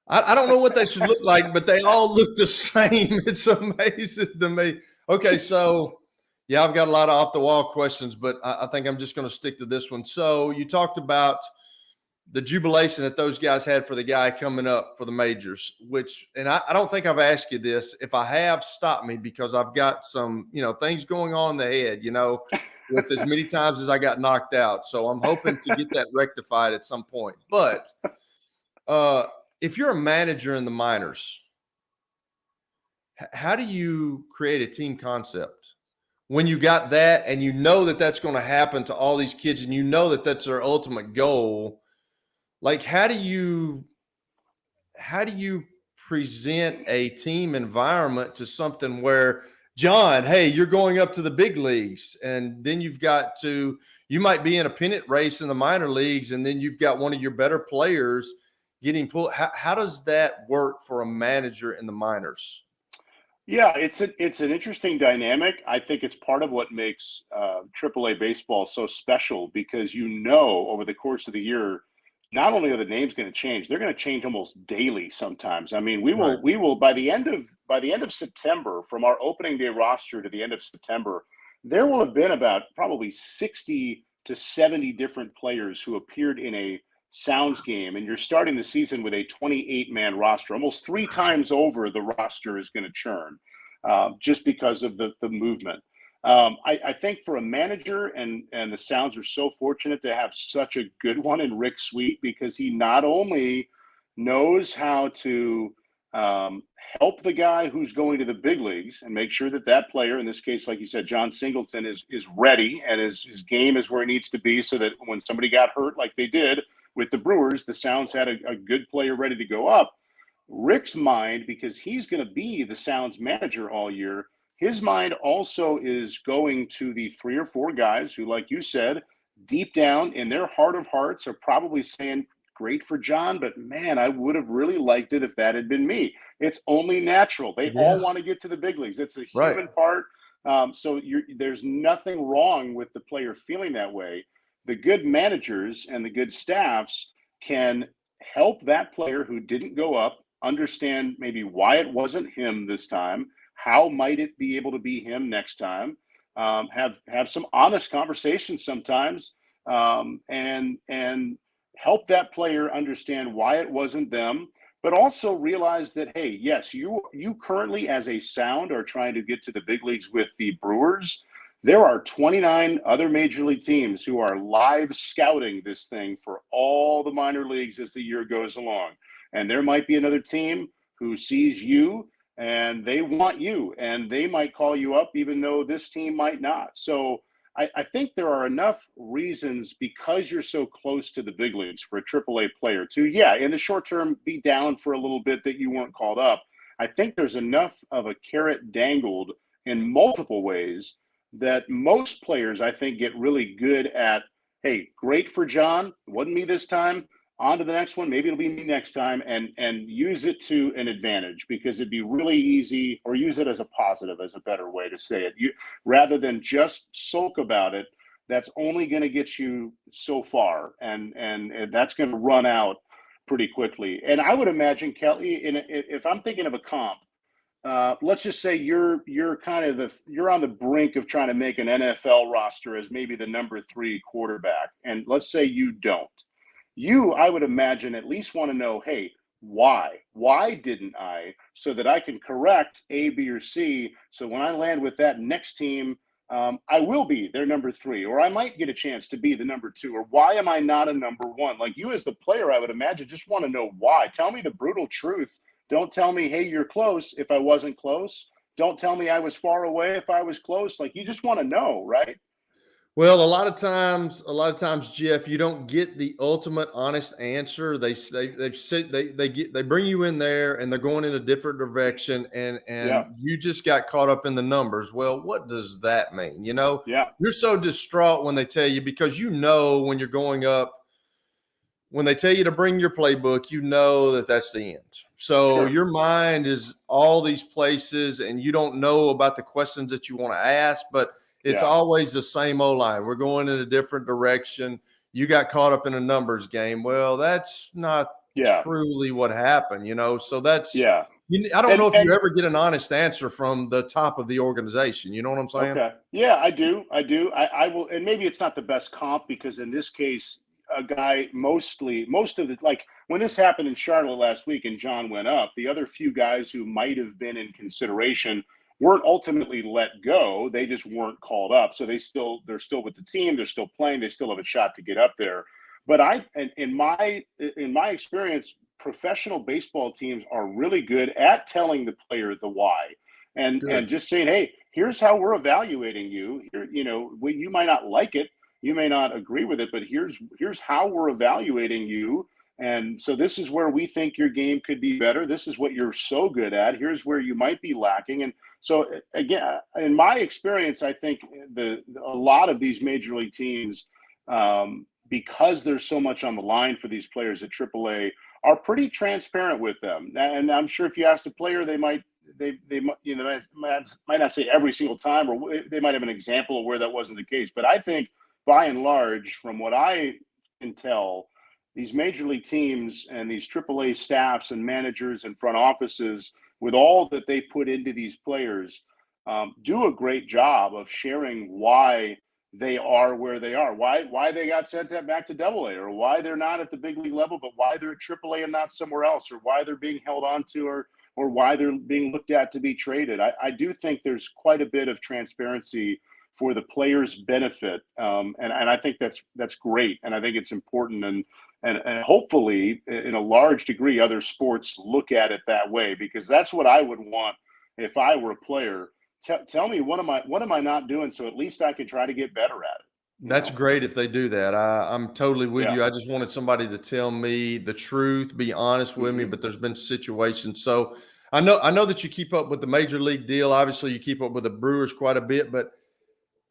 I don't know what they should look like, but they all look the same. It's amazing to me. Okay, so yeah, I've got a lot of off-the-wall questions, but I think I'm just going to stick to this one. So you talked about the jubilation that those guys had for the guy coming up for the majors, and I don't think I've asked you this. If I have, stop me, because I've got some, things going on in the head, with as many times as I got knocked out. So I'm hoping to get that rectified at some point. But if you're a manager in the minors, how do you create a team concept when you got that and you know that that's going to happen to all these kids and you know that that's their ultimate goal? Like, how do you present a team environment to something where, John, hey, you're going up to the big leagues, and then you might be in a pennant race in the minor leagues, and then you've got one of your better players getting pulled. How does that work for a manager in the minors? Yeah, it's an interesting dynamic. I think it's part of what makes AAA baseball so special, because over the course of the year, not only are the names going to change, they're going to change almost daily sometimes. I mean, we will by the end of September, from our opening day roster to the end of September, there will have been about probably 60 to 70 different players who appeared in a Sounds game, and you're starting the season with a 28-man roster. Almost 3 times over the roster is going to churn just because of the movement. I think for a manager, and the Sounds are so fortunate to have such a good one in Rick Sweet, because he not only knows how to help the guy who's going to the big leagues and make sure that player, in this case, like you said, John Singleton, is ready and his game is where it needs to be, so that when somebody got hurt like they did with the Brewers, the Sounds had a good player ready to go up. Rick's mind, because he's going to be the Sounds manager all year, his mind also is going to the 3 or 4 guys who, like you said, deep down in their heart of hearts are probably saying, great for John, but man, I would have really liked it if that had been me. It's only natural. They all want to get to the big leagues. It's a human part. So there's nothing wrong with the player feeling that way. The good managers and the good staffs can help that player who didn't go up understand maybe why it wasn't him this time. How might it be able to be him next time? Have some honest conversations sometimes, and help that player understand why it wasn't them, but also realize that, hey, yes, you currently as a Sound are trying to get to the big leagues with the Brewers. There are 29 other major league teams who are live scouting this thing for all the minor leagues as the year goes along. And there might be another team who sees you and they want you, and they might call you up even though this team might not. So I think there are enough reasons, because you're so close to the big leagues, for a AAA player to, in the short term, be down for a little bit that you weren't called up. I think there's enough of a carrot dangled in multiple ways that most players, I think, get really good at, hey, great for John, wasn't me this time, on to the next one, maybe it'll be me next time, and use it to an advantage, because it'd be really easy, or use it as a positive, as a better way to say it. Rather than just sulk about it, that's only going to get you so far, and that's going to run out pretty quickly. And I would imagine, Kelly, if I'm thinking of a comp, let's just say you're you're on the brink of trying to make an NFL roster as maybe the number 3 quarterback, and let's say you don't. I would imagine, at least want to know, hey, why? Why didn't I? So that I can correct A, B, or C. So when I land with that next team, I will be their number 3, or I might get a chance to be the number 2. Or why am I not a number 1? Like, you as the player, I would imagine, just want to know why. Tell me the brutal truth. Don't tell me, hey, you're close if I wasn't close. Don't tell me I was far away if I was close. Like, you just want to know, right? Well, a lot of times, Jeff, you don't get the ultimate honest answer. They bring you in there and they're going in a different direction, and you just got caught up in the numbers. Well, what does that mean? You're so distraught when they tell you, because when you're going up, when they tell you to bring your playbook, that's the end. So your mind is all these places, and you don't know about the questions that you want to ask, but it's always the same old line. We're going in a different direction. You got caught up in a numbers game. Well, that's not truly what happened, So that's I don't know if you ever get an honest answer from the top of the organization. You know what I'm saying? Okay. Yeah, I do. I will, and maybe it's not the best comp, because in this case, a guy most of the, like when this happened in Charlotte last week and John went up, the other few guys who might have been in consideration weren't ultimately let go. They just weren't called up. So they're still with the team. They're still playing. They still have a shot to get up there. But in my experience, professional baseball teams are really good at telling the player the why, and just saying, hey, here's how we're evaluating you. You might not like it. You may not agree with it, but here's how we're evaluating you. And so this is where we think your game could be better. This is what you're so good at. Here's where you might be lacking. And so, again, in my experience, I think a lot of these major league teams, because there's so much on the line for these players at AAA, are pretty transparent with them. And I'm sure if you asked a player, they might not say every single time, or they might have an example of where that wasn't the case. But I think, by and large, from what I can tell, these major league teams and these AAA staffs and managers and front offices, with all that they put into these players, do a great job of sharing why they are where they are, why they got sent back to AA, or why they're not at the big league level, but why they're at AAA and not somewhere else, or why they're being held on to, or why they're being looked at to be traded. I do think there's quite a bit of transparency for the players' benefit, and I think that's great, and I think it's important, and hopefully, in a large degree, other sports look at it that way, because that's what I would want if I were a player. Tell me, what am I not doing, so at least I can try to get better at it. That's great if they do that. I'm totally with you. I just wanted somebody to tell me the truth, be honest with me, but there's been situations. So I know that you keep up with the major league deal. Obviously, you keep up with the Brewers quite a bit, but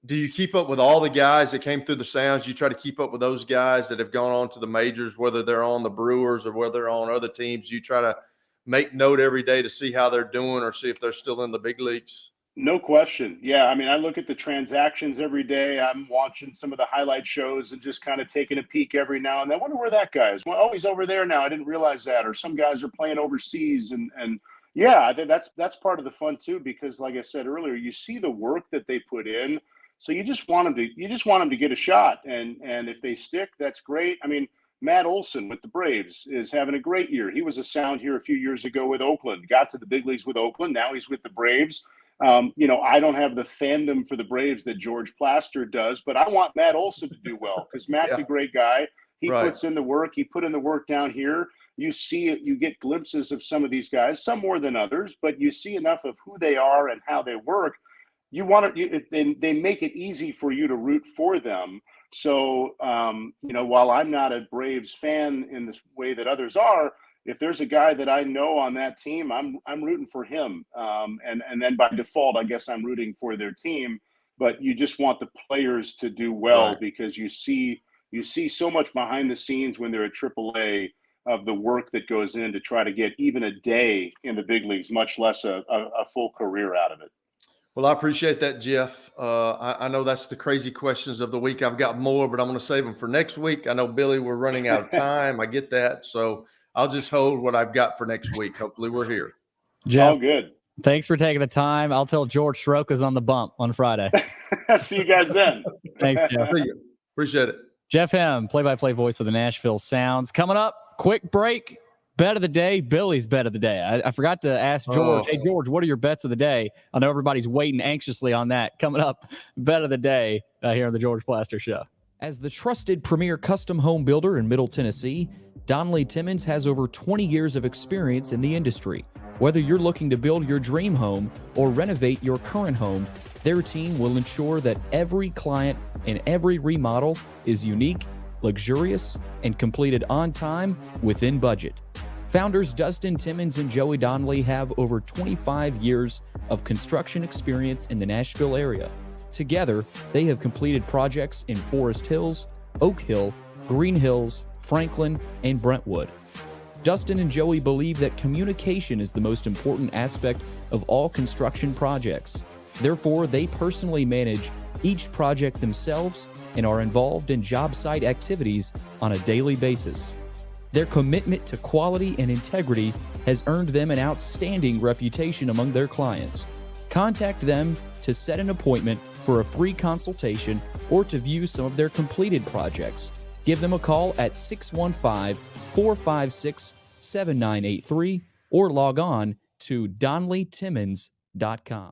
do you keep up with all the guys that came through the Sounds? You try to keep up with those guys that have gone on to the majors, whether they're on the Brewers or whether they're on other teams. You try to make note every day to see how they're doing or see if they're still in the big leagues. No question. Yeah, I mean, I look at the transactions every day. I'm watching some of the highlight shows and just kind of taking a peek every now and then. I wonder where that guy is. Well, oh, he's over there now. I didn't realize that. Or some guys are playing overseas, and yeah, I think that's part of the fun too, because like I said earlier, you see the work that they put in. So you just want them to get a shot, and if they stick, that's great. I mean, Matt Olson with the Braves is having a great year. He was a Sound here a few years ago with Oakland, got to the big leagues with Oakland. Now he's with the Braves. I don't have the fandom for the Braves that George Plaster does, but I want Matt Olson to do well, because Matt's a great guy. He puts in the work. He put in the work down here. You see it. You get glimpses of some of these guys, some more than others, but you see enough of who they are and how they work. You want to, they make it easy for you to root for them. So, while I'm not a Braves fan in the way that others are, if there's a guy that I know on that team, I'm rooting for him. And then by default, I guess I'm rooting for their team. But you just want the players to do well, because you see so much behind the scenes when they're at AAA of the work that goes in to try to get even a day in the big leagues, much less a full career out of it. Well, I appreciate that, Jeff. I know that's the crazy questions of the week. I've got more, but I'm going to save them for next week. I know, Billy, we're running out of time. I get that. So I'll just hold what I've got for next week. Hopefully we're here. Jeff, all good. Thanks for taking the time. I'll tell George Soroka's on the bump on Friday. See you guys then. Thanks, Jeff. Appreciate it. Jeff Hem, play-by-play voice of the Nashville Sounds. Coming up, quick break. Bet of the day, Billy's bet of the day. I forgot to ask George. Hey, George, what are your bets of the day? I know everybody's waiting anxiously on that. Coming up, bet of the day here on the George Plaster Show. As the trusted premier custom home builder in Middle Tennessee, Donnelly Timmons has over 20 years of experience in the industry. Whether you're looking to build your dream home or renovate your current home, their team will ensure that every client and every remodel is unique, luxurious, and completed on time within budget. Founders Dustin Timmons and Joey Donnelly have over 25 years of construction experience in the Nashville area. Together, they have completed projects in Forest Hills, Oak Hill, Green Hills, Franklin, and Brentwood. Dustin and Joey believe that communication is the most important aspect of all construction projects. Therefore, they personally manage each project themselves and are involved in job site activities on a daily basis. Their commitment to quality and integrity has earned them an outstanding reputation among their clients. Contact them to set an appointment for a free consultation or to view some of their completed projects. Give them a call at 615-456-7983 or log on to DonnellyTimmons.com.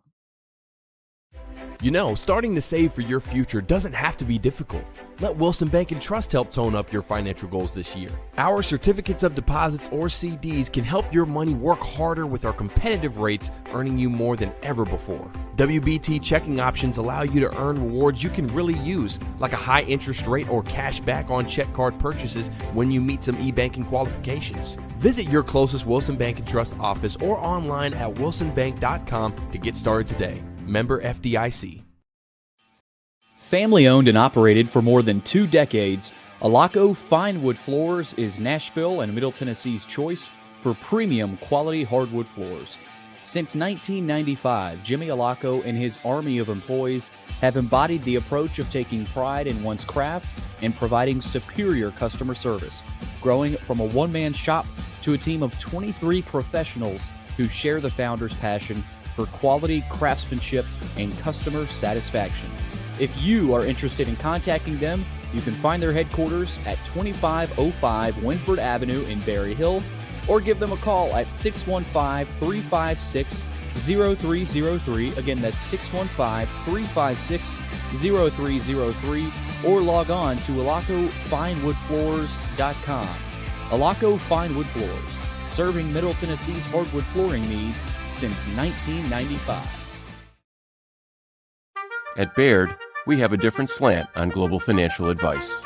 You know, starting to save for your future doesn't have to be difficult. Let Wilson Bank and Trust help tone up your financial goals this year. Our certificates of deposits or CDs can help your money work harder with our competitive rates, earning you more than ever before. WBT checking options allow you to earn rewards you can really use, like a high interest rate or cash back on check card purchases when you meet some e-banking qualifications. Visit your closest Wilson Bank and Trust office or online at wilsonbank.com to get started today. Member FDIC. Family owned and operated for more than 2 decades, Alaco Fine Wood Floors is Nashville and Middle Tennessee's choice for premium quality hardwood floors. Since 1995, Jimmy Alaco and his army of employees have embodied the approach of taking pride in one's craft and providing superior customer service, growing from a one-man shop to a team of 23 professionals who share the founder's passion for quality craftsmanship and customer satisfaction. If you are interested in contacting them, you can find their headquarters at 2505 Winford Avenue in Berry Hill, or give them a call at 615-356-0303. Again, that's 615-356-0303, or log on to alacofinewoodfloors.com. Alaco Fine Wood Floors, serving Middle Tennessee's hardwood flooring needs since 1995. At Baird, we have a different slant on global financial advice.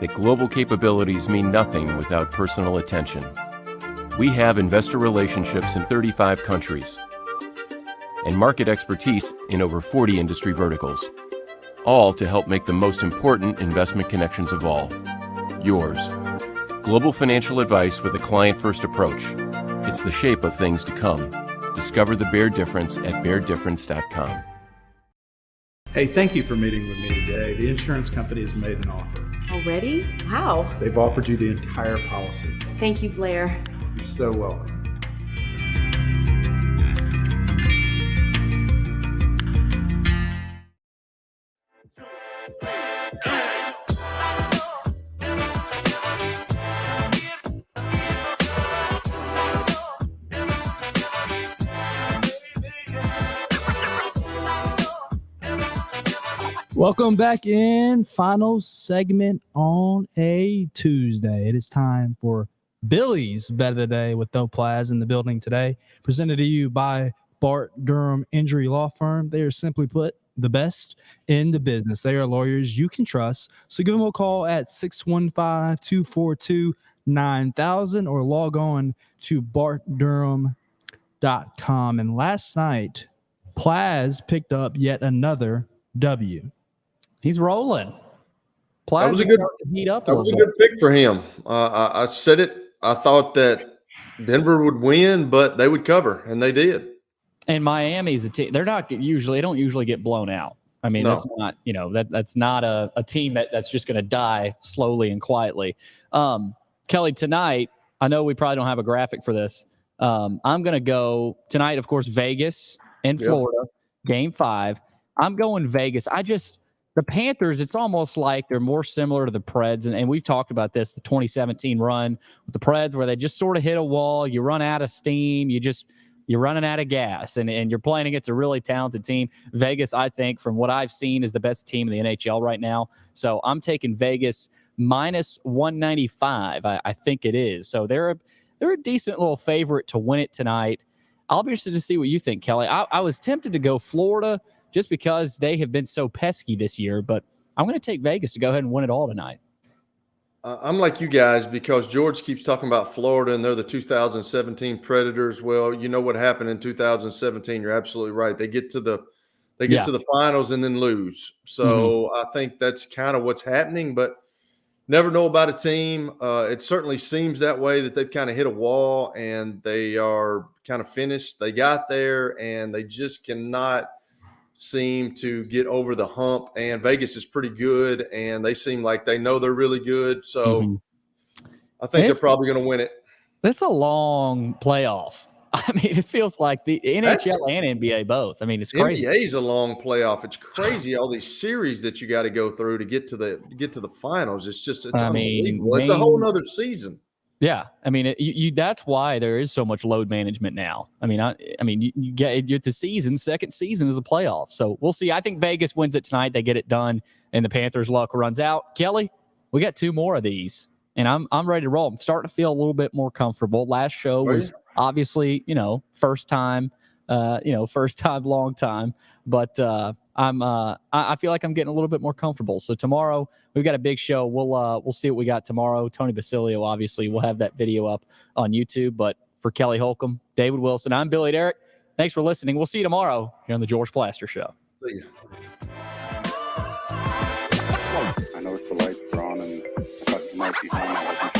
That global capabilities mean nothing without personal attention. We have investor relationships in 35 countries and market expertise in over 40 industry verticals, all to help make the most important investment connections of all, yours. Global financial advice with a client-first approach. It's the shape of things to come. Discover the Baird difference at BairdDifference.com. Hey, thank you for meeting with me today. The insurance company has made an offer. Already? Wow. They've offered you the entire policy. Thank you, Blair. You're so welcome. Welcome back in. Final segment on a Tuesday. It is time for Billy's Bet of the Day with No Plaz in the building today. Presented to you by Bart Durham Injury Law Firm. They are, simply put, the best in the business. They are lawyers you can trust. So give them a call at 615-242-9000 or log on to bartdurham.com. And last night, Plaz picked up yet another W. He's rolling. That was a good pick for him. I said it. I thought that Denver would win, but they would cover, and they did. And Miami's a team. They don't usually get blown out. I mean, that's not, that's not a team that's just going to die slowly and quietly. Kelly, tonight, I know we probably don't have a graphic for this, I'm going to go tonight, of course, Vegas in Florida, Game 5. I'm going Vegas. The Panthers, it's almost like they're more similar to the Preds. And we've talked about this, the 2017 run with the Preds, where they just sort of hit a wall. You run out of steam. You're running out of gas, and you're playing against a really talented team. Vegas, I think, from what I've seen, is the best team in the NHL right now. So I'm taking Vegas minus 195. I think it is. So they're a decent little favorite to win it tonight. I'll be interested to see what you think, Kelly. I was tempted to go Florida just because they have been so pesky this year, but I'm going to take Vegas to go ahead and win it all tonight. I'm like you guys because George keeps talking about Florida and they're the 2017 Predators. Well, you know what happened in 2017. You're absolutely right. They get to the finals and then lose. So I think that's kind of what's happening, but never know about a team. It certainly seems that way, that they've kind of hit a wall and they are kind of finished. They got there and they just cannot seem to get over the hump, and Vegas is pretty good and they seem like they know they're really good. So I think they're probably going to win it. It's a long playoff. I mean, it feels like the NHL and NBA both. I mean, it's crazy. NBA is a long playoff. It's crazy. All these series that you got to go through to get to the finals. It's unbelievable. It's a whole nother season. Yeah, I mean, that's why there is so much load management now. I mean, you get the season. Second season is a playoff, so we'll see. I think Vegas wins it tonight. They get it done, and the Panthers' luck runs out. Kelly, we got 2 more of these, and I'm ready to roll. I'm starting to feel a little bit more comfortable. Last show was obviously, first time, long time, but I feel like I'm getting a little bit more comfortable. So tomorrow we've got a big show. We'll see what we got tomorrow. Tony Basilio, obviously, we'll have that video up on YouTube. But for Kelly Holcomb, David Wilson, I'm Billy Derrick. Thanks for listening. We'll see you tomorrow here on the George Plaster Show. See you. I know it's the lights are on and I thought you might be home.